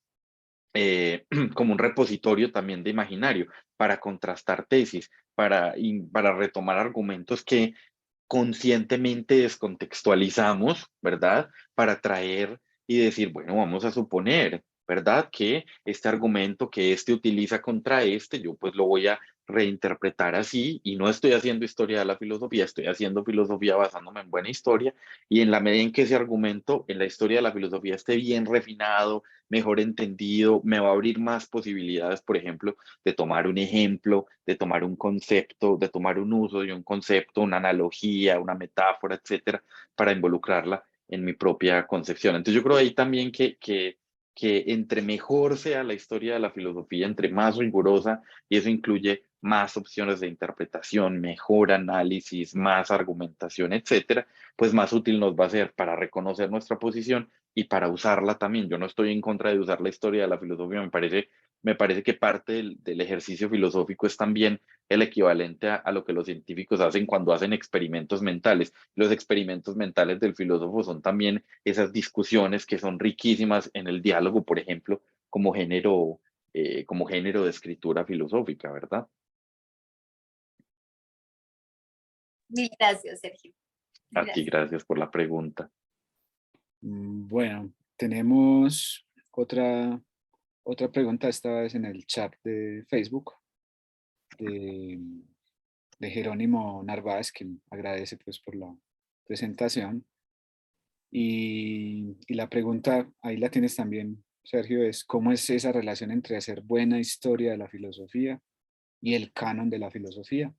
como un repositorio también de imaginario para contrastar tesis, para retomar argumentos que conscientemente descontextualizamos, ¿verdad? Para traer y decir, bueno, vamos a suponer, ¿verdad? Que este argumento que este utiliza contra este, yo pues lo voy a reinterpretar así y no estoy haciendo historia de la filosofía, estoy haciendo filosofía basándome en buena historia y en la medida en que ese argumento en la historia de la filosofía esté bien refinado, mejor entendido, me va a abrir más posibilidades, por ejemplo, de tomar un ejemplo, de tomar un concepto, de tomar un uso de un concepto, una analogía, una metáfora, etcétera, para involucrarla en mi propia concepción. Entonces yo creo ahí también que entre mejor sea la historia de la filosofía, entre más rigurosa, y eso incluye más opciones de interpretación, mejor análisis, más argumentación, etcétera, pues más útil nos va a ser para reconocer nuestra posición y para usarla también. Yo no estoy en contra de usar la historia de la filosofía, me parece que parte del ejercicio filosófico es también el equivalente a lo que los científicos hacen cuando hacen experimentos mentales. Los experimentos mentales del filósofo son también esas discusiones que son riquísimas en el diálogo, por ejemplo, como género de escritura filosófica, ¿verdad? Mil gracias, Sergio. A ti, gracias por la pregunta. Bueno, tenemos otra pregunta, esta vez en el chat de Facebook, de Jerónimo Narváez, que agradece pues por la presentación. Y la pregunta, ahí la tienes también, Sergio, es ¿cómo es esa relación entre hacer buena historia de la filosofía y el canon de la filosofía?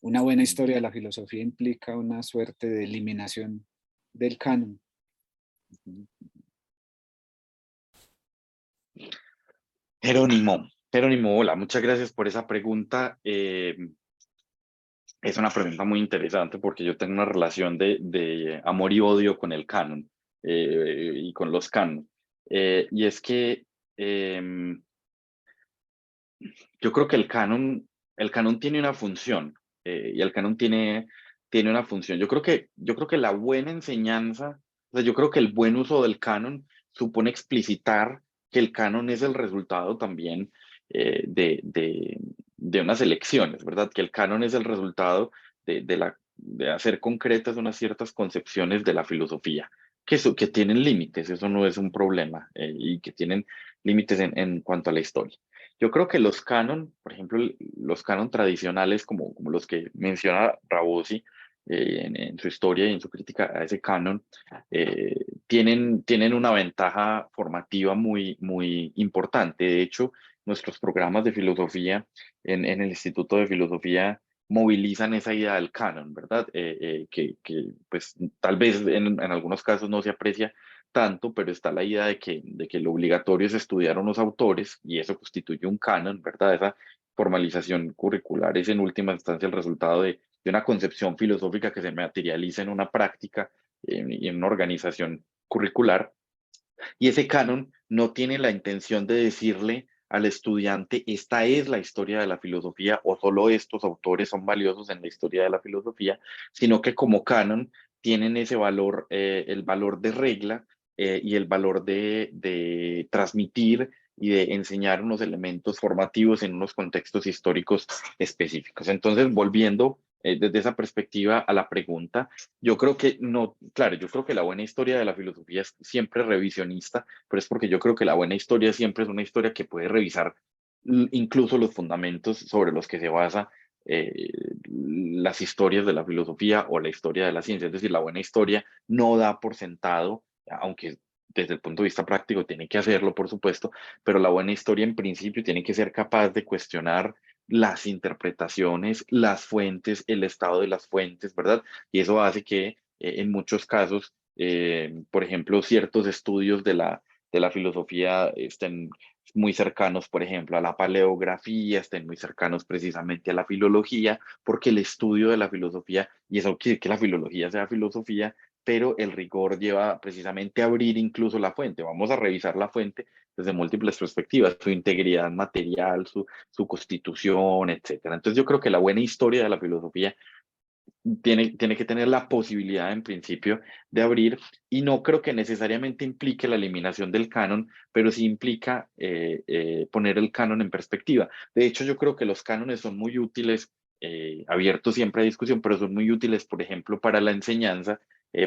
Una buena historia de la filosofía implica una suerte de eliminación del canon. Jerónimo, hola, muchas gracias por esa pregunta. Es una pregunta muy interesante porque yo tengo una relación de amor y odio con el canon y con los canon. Y es que yo creo que el canon tiene una función y el canon tiene una función. Yo creo que la buena enseñanza, o sea, yo creo que el buen uso del canon supone explicitar que el canon es el resultado también de unas elecciones, ¿verdad? Que el canon es el resultado de hacer concretas unas ciertas concepciones de la filosofía, que tienen límites, eso no es un problema, y que tienen límites en cuanto a la historia. Yo creo que los canon, por ejemplo, los canon tradicionales, como los que menciona Rabosi en su historia y en su crítica a ese canon, tienen una ventaja formativa muy importante. De hecho, nuestros programas de filosofía en el Instituto de Filosofía movilizan esa idea del canon, ¿verdad? Pues tal vez en algunos casos no se aprecia tanto, pero está la idea de que lo obligatorio es estudiar a unos autores y eso constituye un canon, ¿verdad? Esa formalización curricular es en última instancia el resultado de una concepción filosófica que se materializa en una práctica y en una organización curricular. Y ese canon no tiene la intención de decirle al estudiante, esta es la historia de la filosofía o solo estos autores son valiosos en la historia de la filosofía, sino que como canon tienen ese valor, el valor de regla y el valor de transmitir y de enseñar unos elementos formativos en unos contextos históricos específicos. Entonces, volviendo desde esa perspectiva a la pregunta, yo creo que no, claro, yo creo que la buena historia de la filosofía es siempre revisionista, pero es porque yo creo que la buena historia siempre es una historia que puede revisar incluso los fundamentos sobre los que se basa las historias de la filosofía o la historia de la ciencia. Es decir, la buena historia no da por sentado, aunque desde el punto de vista práctico tiene que hacerlo, por supuesto, pero la buena historia en principio tiene que ser capaz de cuestionar las interpretaciones, las fuentes, el estado de las fuentes, ¿verdad? Y eso hace que en muchos casos, por ejemplo, ciertos estudios de la filosofía estén muy cercanos, por ejemplo, a la paleografía, estén muy cercanos precisamente a la filología, porque el estudio de la filosofía, y eso quiere que la filología sea filosofía, pero el rigor lleva precisamente a abrir incluso la fuente. Vamos a revisar la fuente desde múltiples perspectivas, su integridad material, su constitución, etcétera. Entonces yo creo que la buena historia de la filosofía tiene que tener la posibilidad en principio de abrir y no creo que necesariamente implique la eliminación del canon, pero sí implica poner el canon en perspectiva. De hecho, yo creo que los cánones son muy útiles, abiertos siempre a discusión, pero son muy útiles, por ejemplo, para la enseñanza,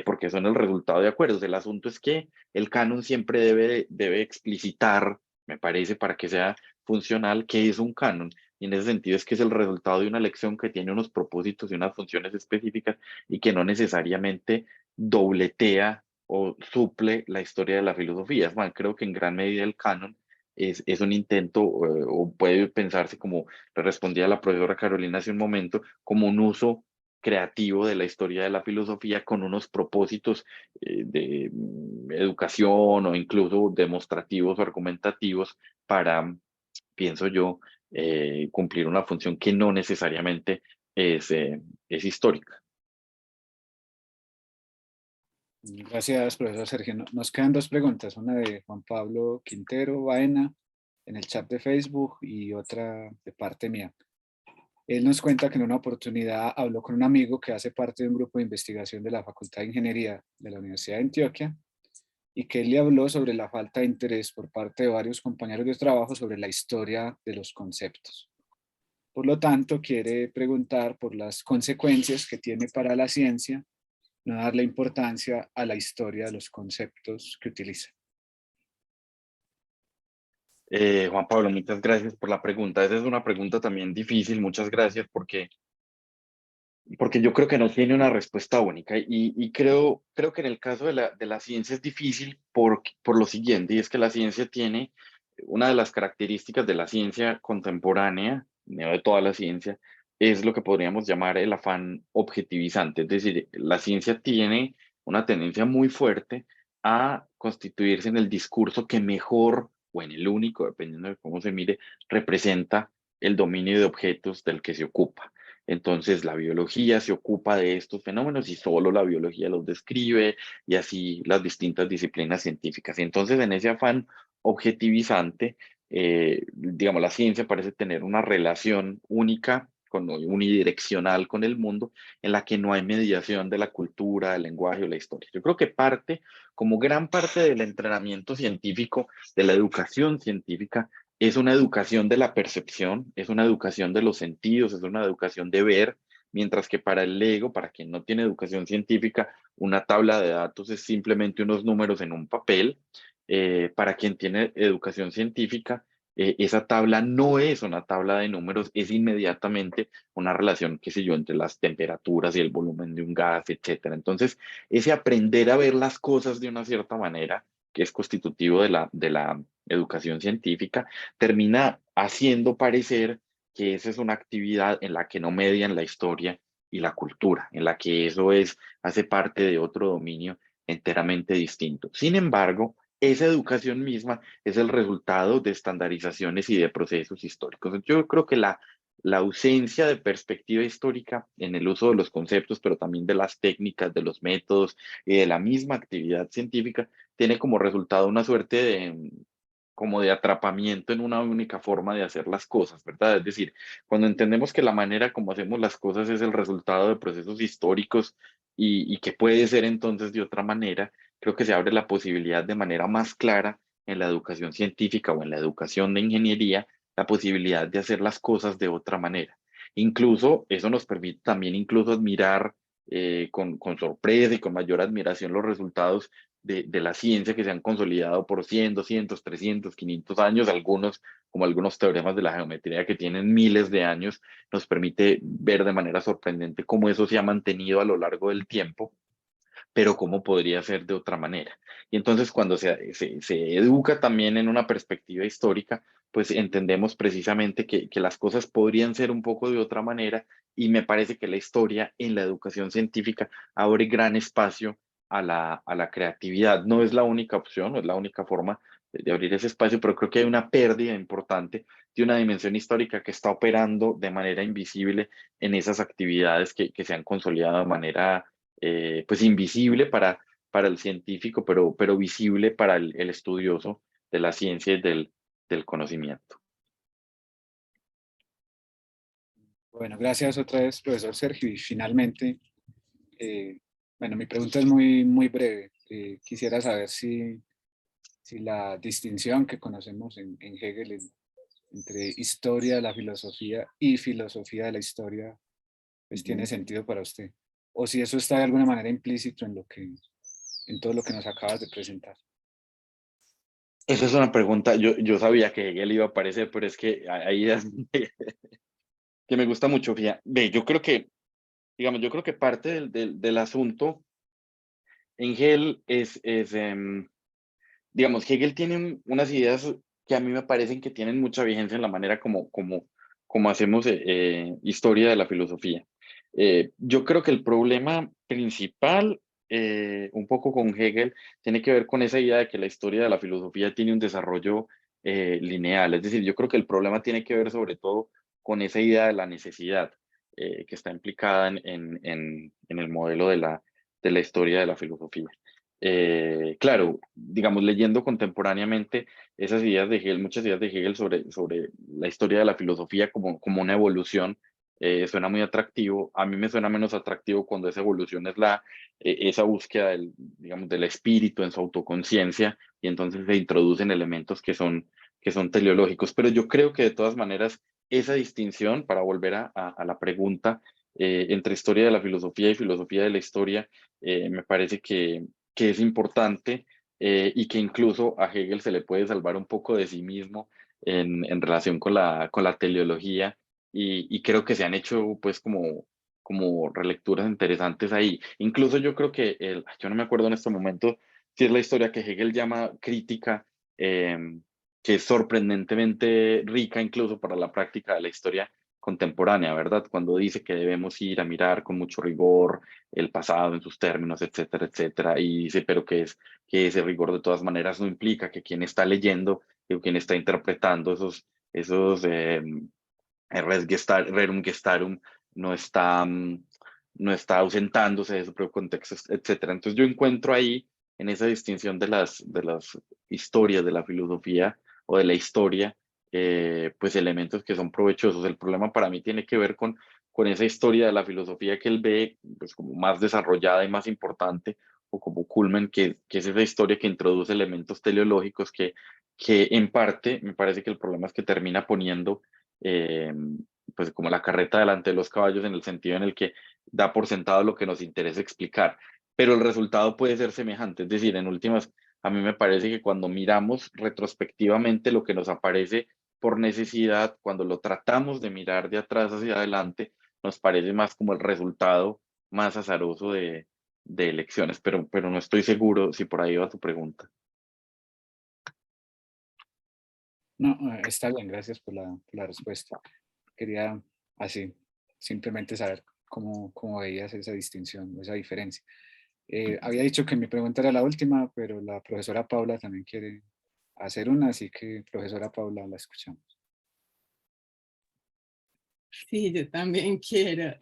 porque son el resultado de acuerdos. El asunto es que el canon siempre debe explicitar, me parece, para que sea funcional, qué es un canon. Y en ese sentido es que es el resultado de una lección que tiene unos propósitos y unas funciones específicas y que no necesariamente dobletea o suple la historia de la filosofía. Es más, creo que en gran medida el canon es un intento, o puede pensarse como le respondía la profesora Carolina hace un momento, como un uso creativo de la historia de la filosofía con unos propósitos de educación o incluso demostrativos o argumentativos para, pienso yo, cumplir una función que no necesariamente es histórica. Gracias, profesor Sergio. Nos quedan dos preguntas, una de Juan Pablo Quintero Baena en el chat de Facebook y otra de parte mía. Él nos cuenta que en una oportunidad habló con un amigo que hace parte de un grupo de investigación de la Facultad de Ingeniería de la Universidad de Antioquia y que él le habló sobre la falta de interés por parte de varios compañeros de trabajo sobre la historia de los conceptos. Por lo tanto, quiere preguntar por las consecuencias que tiene para la ciencia no darle importancia a la historia de los conceptos que utiliza. Juan Pablo, muchas gracias por la pregunta. Esa es una pregunta también difícil, muchas gracias porque yo creo que no tiene una respuesta única y creo que en el caso de la ciencia es difícil por lo siguiente, y es que la ciencia tiene una de las características de la ciencia contemporánea, no de toda la ciencia, es lo que podríamos llamar el afán objetivizante, es decir, la ciencia tiene una tendencia muy fuerte a constituirse en el discurso que mejor, o en el único, dependiendo de cómo se mire, representa el dominio de objetos del que se ocupa. Entonces, la biología se ocupa de estos fenómenos y solo la biología los describe y así las distintas disciplinas científicas. Y entonces, en ese afán objetivizante, digamos, la ciencia parece tener una relación única, unidireccional con el mundo, en la que no hay mediación de la cultura, del lenguaje o la historia. Yo creo que parte, como gran parte del entrenamiento científico, de la educación científica, es una educación de la percepción, es una educación de los sentidos, es una educación de ver, mientras que para el ego, para quien no tiene educación científica, una tabla de datos es simplemente unos números en un papel. Para quien tiene educación científica, esa tabla no es una tabla de números, es inmediatamente una relación, qué sé yo, entre las temperaturas y el volumen de un gas, etcétera. Entonces, ese aprender a ver las cosas de una cierta manera, que es constitutivo de la educación científica, termina haciendo parecer que esa es una actividad en la que no median la historia y la cultura, en la que eso hace parte de otro dominio enteramente distinto. Sin embargo, esa educación misma es el resultado de estandarizaciones y de procesos históricos. Yo creo que la ausencia de perspectiva histórica en el uso de los conceptos, pero también de las técnicas, de los métodos y de la misma actividad científica, tiene como resultado una suerte como de atrapamiento en una única forma de hacer las cosas, ¿verdad? Es decir, cuando entendemos que la manera como hacemos las cosas es el resultado de procesos históricos y que puede ser entonces de otra manera, creo que se abre la posibilidad de manera más clara en la educación científica o en la educación de ingeniería, la posibilidad de hacer las cosas de otra manera. Incluso eso nos permite también incluso admirar con sorpresa y con mayor admiración los resultados de la ciencia que se han consolidado por 100, 200, 300, 500 años, algunos, como algunos teoremas de la geometría que tienen miles de años, nos permite ver de manera sorprendente cómo eso se ha mantenido a lo largo del tiempo, pero cómo podría ser de otra manera. Y entonces cuando se educa también en una perspectiva histórica, pues entendemos precisamente que las cosas podrían ser un poco de otra manera y me parece que la historia en la educación científica abre gran espacio a la creatividad. No es la única opción, no es la única forma de abrir ese espacio, pero creo que hay una pérdida importante de una dimensión histórica que está operando de manera invisible en esas actividades que se han consolidado de manera pues invisible para el científico, pero visible para el estudioso de la ciencia y del conocimiento. Bueno, gracias otra vez, profesor Sergio. Y finalmente, bueno, mi pregunta es muy breve. Quisiera saber si la distinción que conocemos en Hegel entre historia de la filosofía y filosofía de la historia, pues tiene sentido para usted. O si eso está de alguna manera implícito en todo lo que nos acabas de presentar. Esa es una pregunta, yo sabía que Hegel iba a aparecer, pero es que ahí es que me gusta mucho. Ve, yo creo que, digamos, yo creo que parte del asunto en Hegel digamos, Hegel tiene unas ideas que a mí me parecen que tienen mucha vigencia en la manera como hacemos historia de la filosofía. Yo creo que el problema principal, un poco con Hegel, tiene que ver con esa idea de que la historia de la filosofía tiene un desarrollo lineal. Es decir, yo creo que el problema tiene que ver sobre todo con esa idea de la necesidad que está implicada en el modelo de la historia de la filosofía. Claro, digamos, leyendo contemporáneamente esas ideas de Hegel, muchas ideas de Hegel sobre la historia de la filosofía como una evolución, suena muy atractivo. A mí me suena menos atractivo cuando esa evolución es esa búsqueda digamos, del espíritu en su autoconciencia, y entonces se introducen elementos que son teleológicos. Pero yo creo que de todas maneras esa distinción, para volver a la pregunta, entre historia de la filosofía y filosofía de la historia, me parece que es importante, y que incluso a Hegel se le puede salvar un poco de sí mismo en relación con la teleología, y creo que se han hecho pues como relecturas interesantes ahí. Incluso yo creo que, yo no me acuerdo en este momento si es la historia que Hegel llama crítica, que es sorprendentemente rica incluso para la práctica de la historia contemporánea, ¿verdad? Cuando dice que debemos ir a mirar con mucho rigor el pasado en sus términos, etcétera, etcétera, y dice, pero que ese rigor de todas maneras no implica que quien está leyendo o quien está interpretando esos rerum gestarum no está, no está ausentándose de su propio contexto, etcétera. Entonces yo encuentro ahí, en esa distinción de las historias de la filosofía o de la historia, pues elementos que son provechosos. El problema para mí tiene que ver con esa historia de la filosofía que él ve pues como más desarrollada y más importante, o como culmen, que es esa historia que introduce elementos teleológicos que en parte me parece que el problema es que termina poniendo eh, pues como la carreta delante de los caballos, en el sentido en el que da por sentado lo que nos interesa explicar, pero el resultado puede ser semejante. Es decir, en últimas, a mí me parece que cuando miramos retrospectivamente lo que nos aparece por necesidad, cuando lo tratamos de mirar de atrás hacia adelante, nos parece más como el resultado más azaroso de elecciones, pero no estoy seguro si por ahí va tu pregunta. No, está bien, gracias por la respuesta. Quería así, simplemente saber cómo veías esa distinción, esa diferencia. Había dicho que mi pregunta era la última, pero la profesora Paula también quiere hacer una, así que profesora Paula, la escuchamos. Sí, yo también quiero.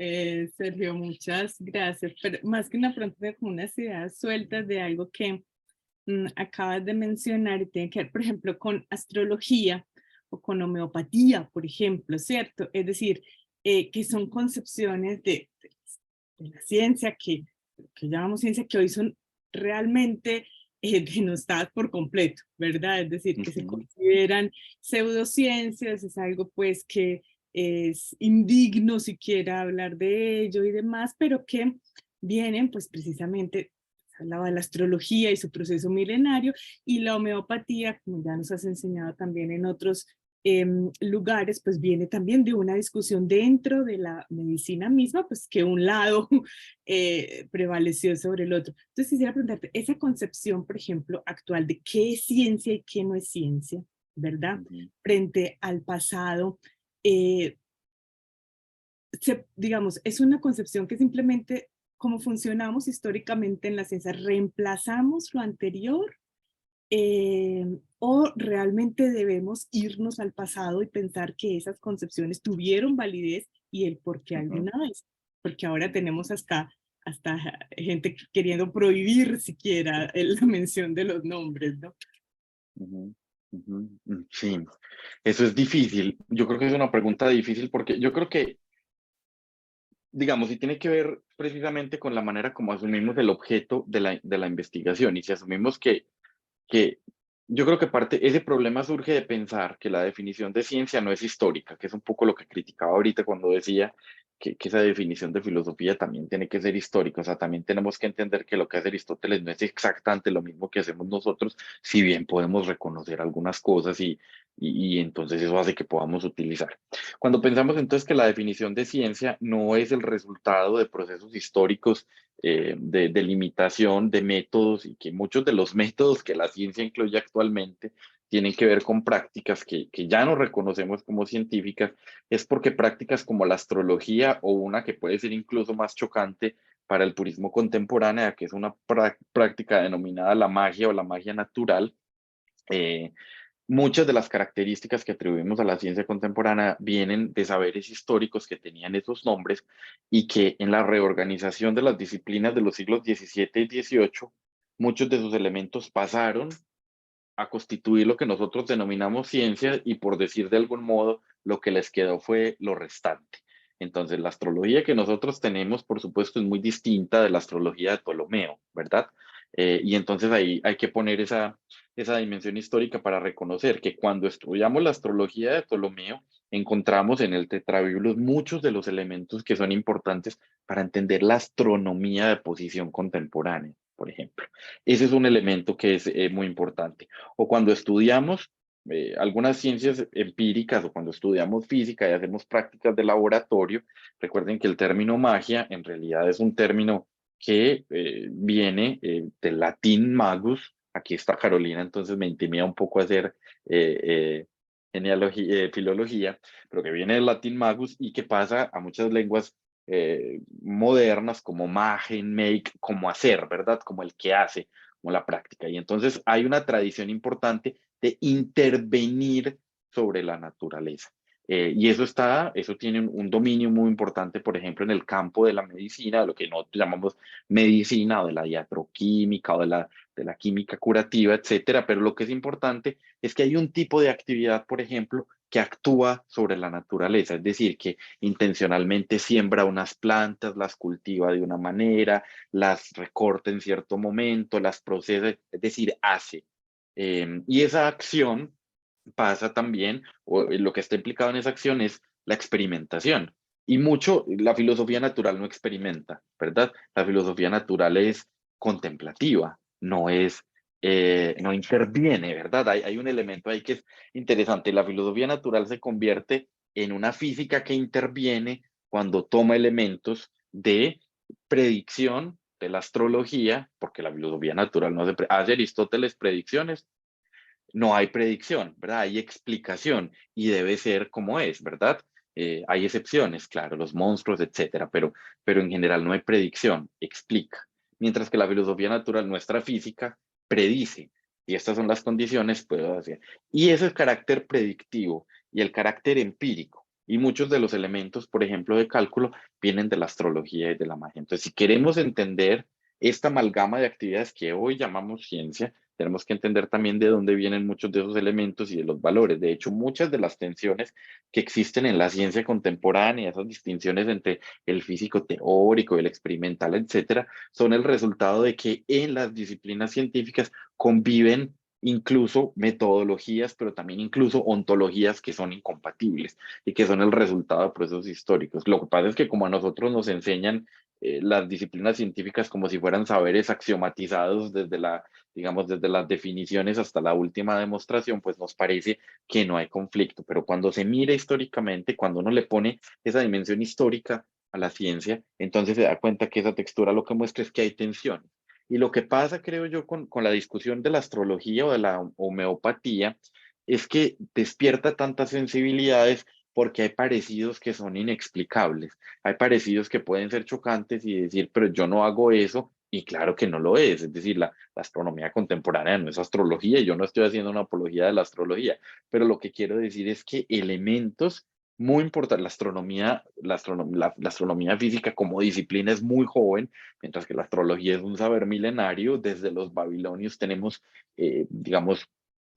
Sergio, muchas gracias. Pero más que una pregunta, tengo como unas ideas sueltas de algo que acabas de mencionar y tiene que ver, por ejemplo, con astrología o con homeopatía, por ejemplo, ¿cierto? Es decir, que son concepciones de la ciencia que llamamos ciencia, que hoy son realmente denostadas por completo, ¿verdad? Es decir, que se consideran pseudociencias, es algo pues que es indigno siquiera hablar de ello y demás, pero que vienen pues precisamente, hablaba de la astrología y su proceso milenario, y la homeopatía, como ya nos has enseñado también en otros lugares, pues viene también de una discusión dentro de la medicina misma, pues que un lado prevaleció sobre el otro. Entonces quisiera preguntarte, esa concepción, por ejemplo, actual de qué es ciencia y qué no es ciencia, ¿verdad? Frente al pasado, digamos, es una concepción que simplemente, como funcionamos históricamente en la ciencia, reemplazamos lo anterior, o realmente debemos irnos al pasado y pensar que esas concepciones tuvieron validez y el por qué alguna vez, porque ahora tenemos hasta gente queriendo prohibir siquiera la mención de los nombres, ¿no? Sí, eso es difícil. Yo creo que es una pregunta difícil porque yo creo que, digamos, y tiene que ver precisamente con la manera como asumimos el objeto de la investigación. Y si asumimos que yo creo que ese problema surge de pensar que la definición de ciencia no es histórica, que es un poco lo que criticaba ahorita cuando decía que esa definición de filosofía también tiene que ser histórica. O sea, también tenemos que entender que lo que hace Aristóteles no es exactamente lo mismo que hacemos nosotros, si bien podemos reconocer algunas cosas, y entonces eso hace que podamos utilizar. Cuando pensamos entonces que la definición de ciencia no es el resultado de procesos históricos, de limitación de métodos, y que muchos de los métodos que la ciencia incluye actualmente tienen que ver con prácticas que ya no reconocemos como científicas, es porque prácticas como la astrología, o una que puede ser incluso más chocante para el purismo contemporáneo, que es una práctica denominada la magia o la magia natural, muchas de las características que atribuimos a la ciencia contemporánea vienen de saberes históricos que tenían esos nombres y que en la reorganización de las disciplinas de los siglos XVII y XVIII, muchos de sus elementos pasaron a constituir lo que nosotros denominamos ciencia y, por decir de algún modo, lo que les quedó fue lo restante. Entonces, la astrología que nosotros tenemos, por supuesto, es muy distinta de la astrología de Ptolomeo, ¿verdad? Y entonces ahí hay que poner esa dimensión histórica para reconocer que cuando estudiamos la astrología de Ptolomeo, encontramos en el Tetrabiblos muchos de los elementos que son importantes para entender la astronomía de posición contemporánea, por ejemplo. Ese es un elemento que es muy importante. O cuando estudiamos algunas ciencias empíricas o cuando estudiamos física y hacemos prácticas de laboratorio, recuerden que el término magia en realidad es un término que viene del latín magus. Aquí está Carolina, entonces me intimida un poco hacer filología, pero que viene del latín magus y que pasa a muchas lenguas modernas como magen, make, como hacer, ¿verdad? Como el que hace, como la práctica. Y entonces hay una tradición importante de intervenir sobre la naturaleza. Y eso tiene un dominio muy importante, por ejemplo, en el campo de la medicina, de lo que nosotros llamamos medicina o de la diatroquímica o de la química curativa, etcétera. Pero lo que es importante es que hay un tipo de actividad, por ejemplo, que actúa sobre la naturaleza, es decir, que intencionalmente siembra unas plantas, las cultiva de una manera, las recorta en cierto momento, las procesa, es decir, hace. Y esa acción pasa también, o lo que está implicado en esa acción es la experimentación. Y mucho, la filosofía natural no experimenta, ¿verdad? La filosofía natural es contemplativa, no interviene, ¿verdad? Hay un elemento ahí que es interesante. La filosofía natural se convierte en una física que interviene cuando toma elementos de predicción de la astrología, porque la filosofía natural no hace Aristóteles predicciones, no hay predicción, ¿verdad? Hay explicación y debe ser como es, ¿verdad? Hay excepciones, claro, los monstruos, etcétera, pero en general no hay predicción, explica. Mientras que la filosofía natural, nuestra física, predice. Y estas son las condiciones, puedo hacer. Y ese es el carácter predictivo y el carácter empírico. Y muchos de los elementos, por ejemplo, de cálculo, vienen de la astrología y de la magia. Entonces, si queremos entender esta amalgama de actividades que hoy llamamos ciencia, tenemos que entender también de dónde vienen muchos de esos elementos y de los valores. De hecho, muchas de las tensiones que existen en la ciencia contemporánea, esas distinciones entre el físico teórico y el experimental, etcétera, son el resultado de que en las disciplinas científicas conviven incluso metodologías, pero también incluso ontologías que son incompatibles y que son el resultado de procesos históricos. Lo que pasa es que como a nosotros nos enseñan las disciplinas científicas como si fueran saberes axiomatizados digamos, desde las definiciones hasta la última demostración, pues nos parece que no hay conflicto. Pero cuando se mira históricamente, cuando uno le pone esa dimensión histórica a la ciencia, entonces se da cuenta que esa textura lo que muestra es que hay tensión. Y lo que pasa, creo yo, con la discusión de la astrología o de la homeopatía, es que despierta tantas sensibilidades porque hay parecidos que son inexplicables. Hay parecidos que pueden ser chocantes y decir, pero yo no hago eso, y claro que no lo es. Es decir, la astronomía contemporánea no es astrología, y yo no estoy haciendo una apología de la astrología, pero lo que quiero decir es que elementos muy importantes, la astronomía física como disciplina es muy joven, mientras que la astrología es un saber milenario. Desde los babilonios tenemos, digamos,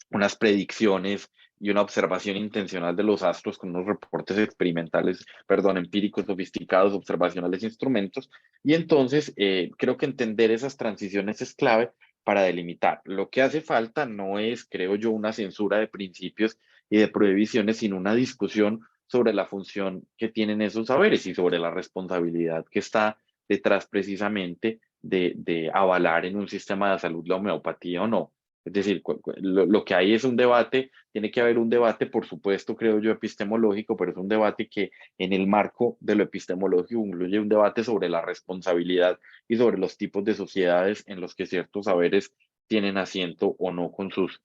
unas predicciones y una observación intencional de los astros con unos reportes experimentales, perdón, empíricos, sofisticados, observacionales, instrumentos. Y entonces creo que entender esas transiciones es clave para delimitar. Lo que hace falta no es, creo yo, una censura de principios y de prohibiciones, sino una discusión sobre la función que tienen esos saberes y sobre la responsabilidad que está detrás precisamente de avalar en un sistema de salud la homeopatía o no. Es decir, lo que hay es un debate, tiene que haber un debate, por supuesto, creo yo, epistemológico, pero es un debate que en el marco de lo epistemológico incluye un debate sobre la responsabilidad y sobre los tipos de sociedades en los que ciertos saberes tienen asiento o no con sus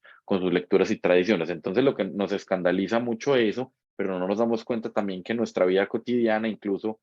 lecturas y tradiciones. Entonces, lo que nos escandaliza mucho eso, pero no nos damos cuenta también que en nuestra vida cotidiana, incluso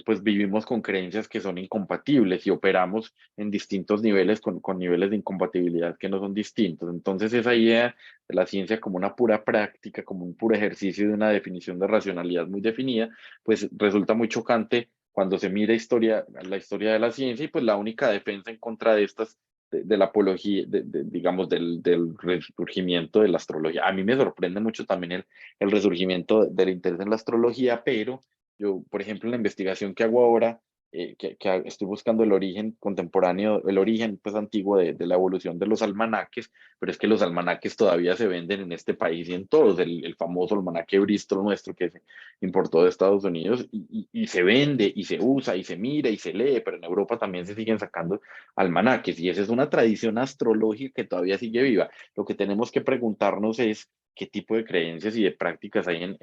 pues vivimos con creencias que son incompatibles y operamos en distintos niveles con niveles de incompatibilidad que no son distintos. Entonces esa idea de la ciencia como una pura práctica, como un puro ejercicio de una definición de racionalidad muy definida, pues resulta muy chocante cuando se mira la historia de la ciencia y pues la única defensa en contra de estas de la apología, digamos, del resurgimiento de la astrología. A mí me sorprende mucho también el resurgimiento del interés en la astrología, pero yo, por ejemplo, en la investigación que hago ahora, estoy buscando el origen contemporáneo, el origen pues antiguo de la evolución de los almanaques, pero es que los almanaques todavía se venden en este país y en todos, el famoso almanaque Bristol nuestro que se importó de Estados Unidos y se vende y se usa y se mira y se lee, pero en Europa también se siguen sacando almanaques y esa es una tradición astrológica que todavía sigue viva. Lo que tenemos que preguntarnos es qué tipo de creencias y de prácticas hay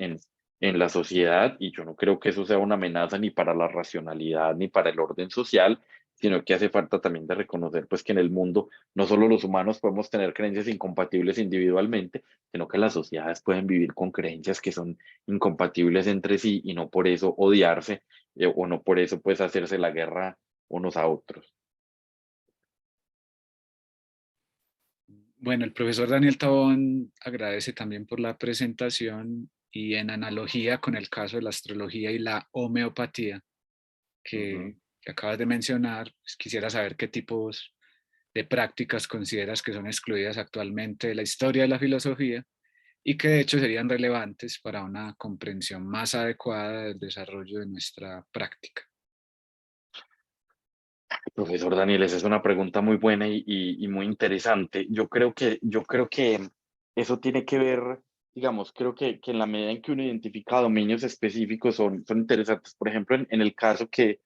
en la sociedad y yo no creo que eso sea una amenaza ni para la racionalidad ni para el orden social, sino que hace falta también de reconocer pues que en el mundo no solo los humanos podemos tener creencias incompatibles individualmente, sino que las sociedades pueden vivir con creencias que son incompatibles entre sí y no por eso odiarse o no por eso pues hacerse la guerra unos a otros. Bueno, el profesor Daniel Tabón agradece también por la presentación y en analogía con el caso de la astrología y la homeopatía Ujú. que acabas de mencionar, pues quisiera saber qué tipos de prácticas consideras que son excluidas actualmente de la historia de la filosofía y que de hecho serían relevantes para una comprensión más adecuada del desarrollo de nuestra práctica. Profesor Daniel, esa es una pregunta muy buena y muy interesante. Yo creo que eso tiene que ver, digamos, creo que en la medida en que uno identifica dominios específicos son interesantes. Por ejemplo, en el caso que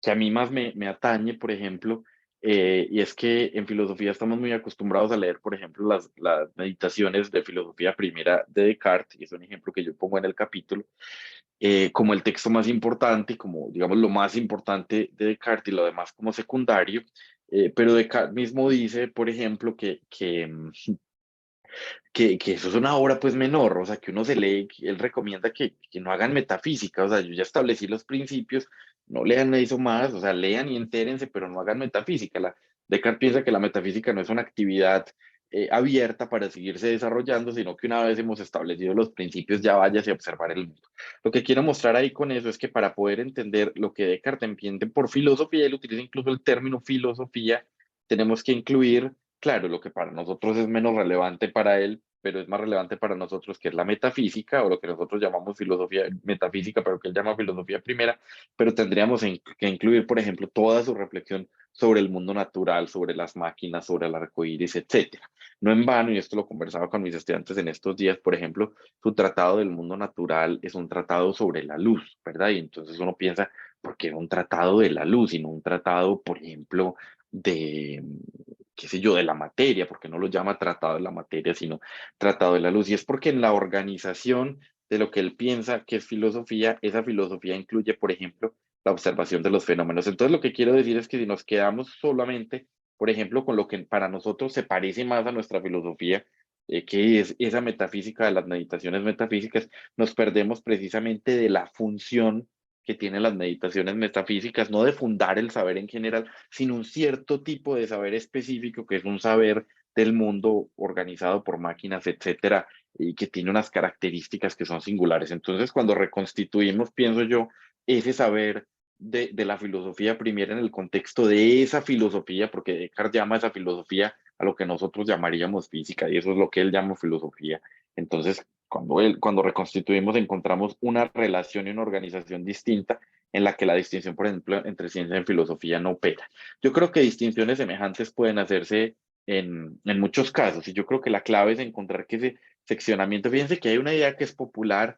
a mí más me atañe, por ejemplo, y es que en filosofía estamos muy acostumbrados a leer, por ejemplo, las meditaciones de filosofía primera de Descartes, y es un ejemplo que yo pongo en el capítulo, como el texto más importante, como digamos lo más importante de Descartes y lo demás como secundario, pero Descartes mismo dice, por ejemplo, que eso es una obra pues menor, o sea, que uno se lee, que él recomienda que no hagan metafísica, o sea, yo ya establecí los principios, no lean eso más, o sea, lean y entérense, pero no hagan metafísica. Descartes piensa que la metafísica no es una actividad abierta para seguirse desarrollando, sino que una vez hemos establecido los principios ya váyase a observar el mundo. Lo que quiero mostrar ahí con eso es que para poder entender lo que Descartes entiende por filosofía, él utiliza incluso el término filosofía, tenemos que incluir. Claro, lo que para nosotros es menos relevante para él, pero es más relevante para nosotros, que es la metafísica, o lo que nosotros llamamos filosofía metafísica, pero que él llama filosofía primera, pero tendríamos que incluir, por ejemplo, toda su reflexión sobre el mundo natural, sobre las máquinas, sobre el arco iris, etcétera. No en vano, y esto lo conversaba con mis estudiantes en estos días, por ejemplo, su tratado del mundo natural es un tratado sobre la luz, ¿verdad? Y entonces uno piensa, ¿por qué un tratado de la luz y no un tratado, por ejemplo, de, qué sé yo, de la materia, porque no lo llama tratado de la materia, sino tratado de la luz? Y es porque en la organización de lo que él piensa que es filosofía, esa filosofía incluye, por ejemplo, la observación de los fenómenos. Entonces, lo que quiero decir es que si nos quedamos solamente, por ejemplo, con lo que para nosotros se parece más a nuestra filosofía, que es esa metafísica de las meditaciones metafísicas, nos perdemos precisamente de la función que tienen las meditaciones metafísicas, no de fundar el saber en general, sino un cierto tipo de saber específico, que es un saber del mundo organizado por máquinas, etcétera, y que tiene unas características que son singulares. Entonces, cuando reconstituimos, pienso yo, ese saber de la filosofía primera en el contexto de esa filosofía, porque Descartes llama a esa filosofía a lo que nosotros llamaríamos física, y eso es lo que él llama filosofía. Entonces, cuando reconstituimos, encontramos una relación y una organización distinta en la que la distinción, por ejemplo, entre ciencia y filosofía no opera. Yo creo que distinciones semejantes pueden hacerse en muchos casos, y yo creo que la clave es encontrar que ese seccionamiento, fíjense que hay una idea que es popular,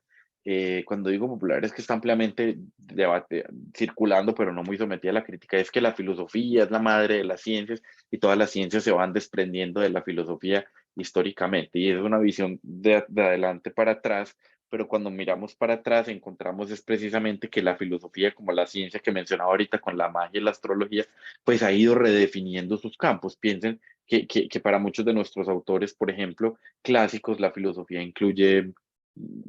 cuando digo popular es que está ampliamente circulando, pero no muy sometida a la crítica, es que la filosofía es la madre de las ciencias y todas las ciencias se van desprendiendo de la filosofía históricamente, y es una visión de adelante para atrás, pero cuando miramos para atrás encontramos es precisamente que la filosofía, como la ciencia que mencionaba ahorita con la magia y la astrología, pues ha ido redefiniendo sus campos. Piensen que para muchos de nuestros autores, por ejemplo, clásicos, la filosofía incluye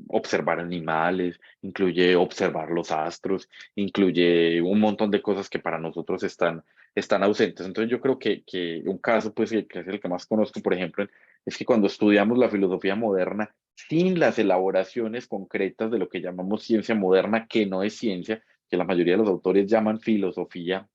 observar animales, incluye observar los astros, incluye un montón de cosas que para nosotros están ausentes. Entonces yo creo que un caso, pues, que es el que más conozco, por ejemplo, es que cuando estudiamos la filosofía moderna, sin las elaboraciones concretas de lo que llamamos ciencia moderna, que no es ciencia, que la mayoría de los autores llaman filosofía,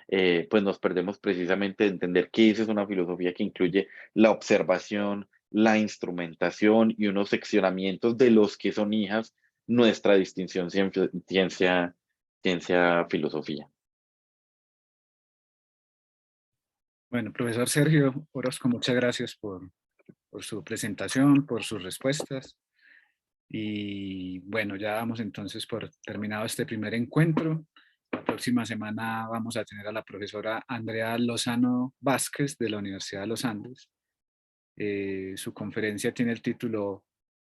pues nos perdemos precisamente de entender que esa es una filosofía que incluye la observación, la instrumentación y unos seccionamientos de los que son hijas nuestra distinción ciencia-filosofía. Bueno, profesor Sergio Orozco, muchas gracias por su presentación, por sus respuestas. Y bueno, ya damos entonces por terminado este primer encuentro. La próxima semana vamos a tener a la profesora Andrea Lozano Vázquez de la Universidad de los Andes. Su conferencia tiene el título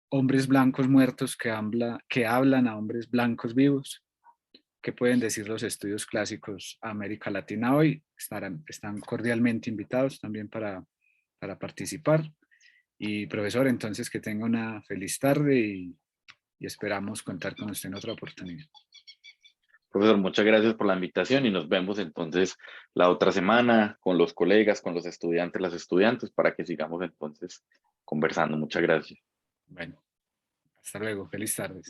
Hombres blancos muertos que hablan a hombres blancos vivos. ¿Qué pueden decir los estudios clásicos a América Latina hoy? Están cordialmente invitados también para participar. Y profesor, entonces que tenga una feliz tarde y esperamos contar con usted en otra oportunidad. Profesor, muchas gracias por la invitación y nos vemos entonces la otra semana con los colegas, con los estudiantes, las estudiantes, para que sigamos entonces conversando. Muchas gracias. Bueno, hasta luego. Feliz tarde.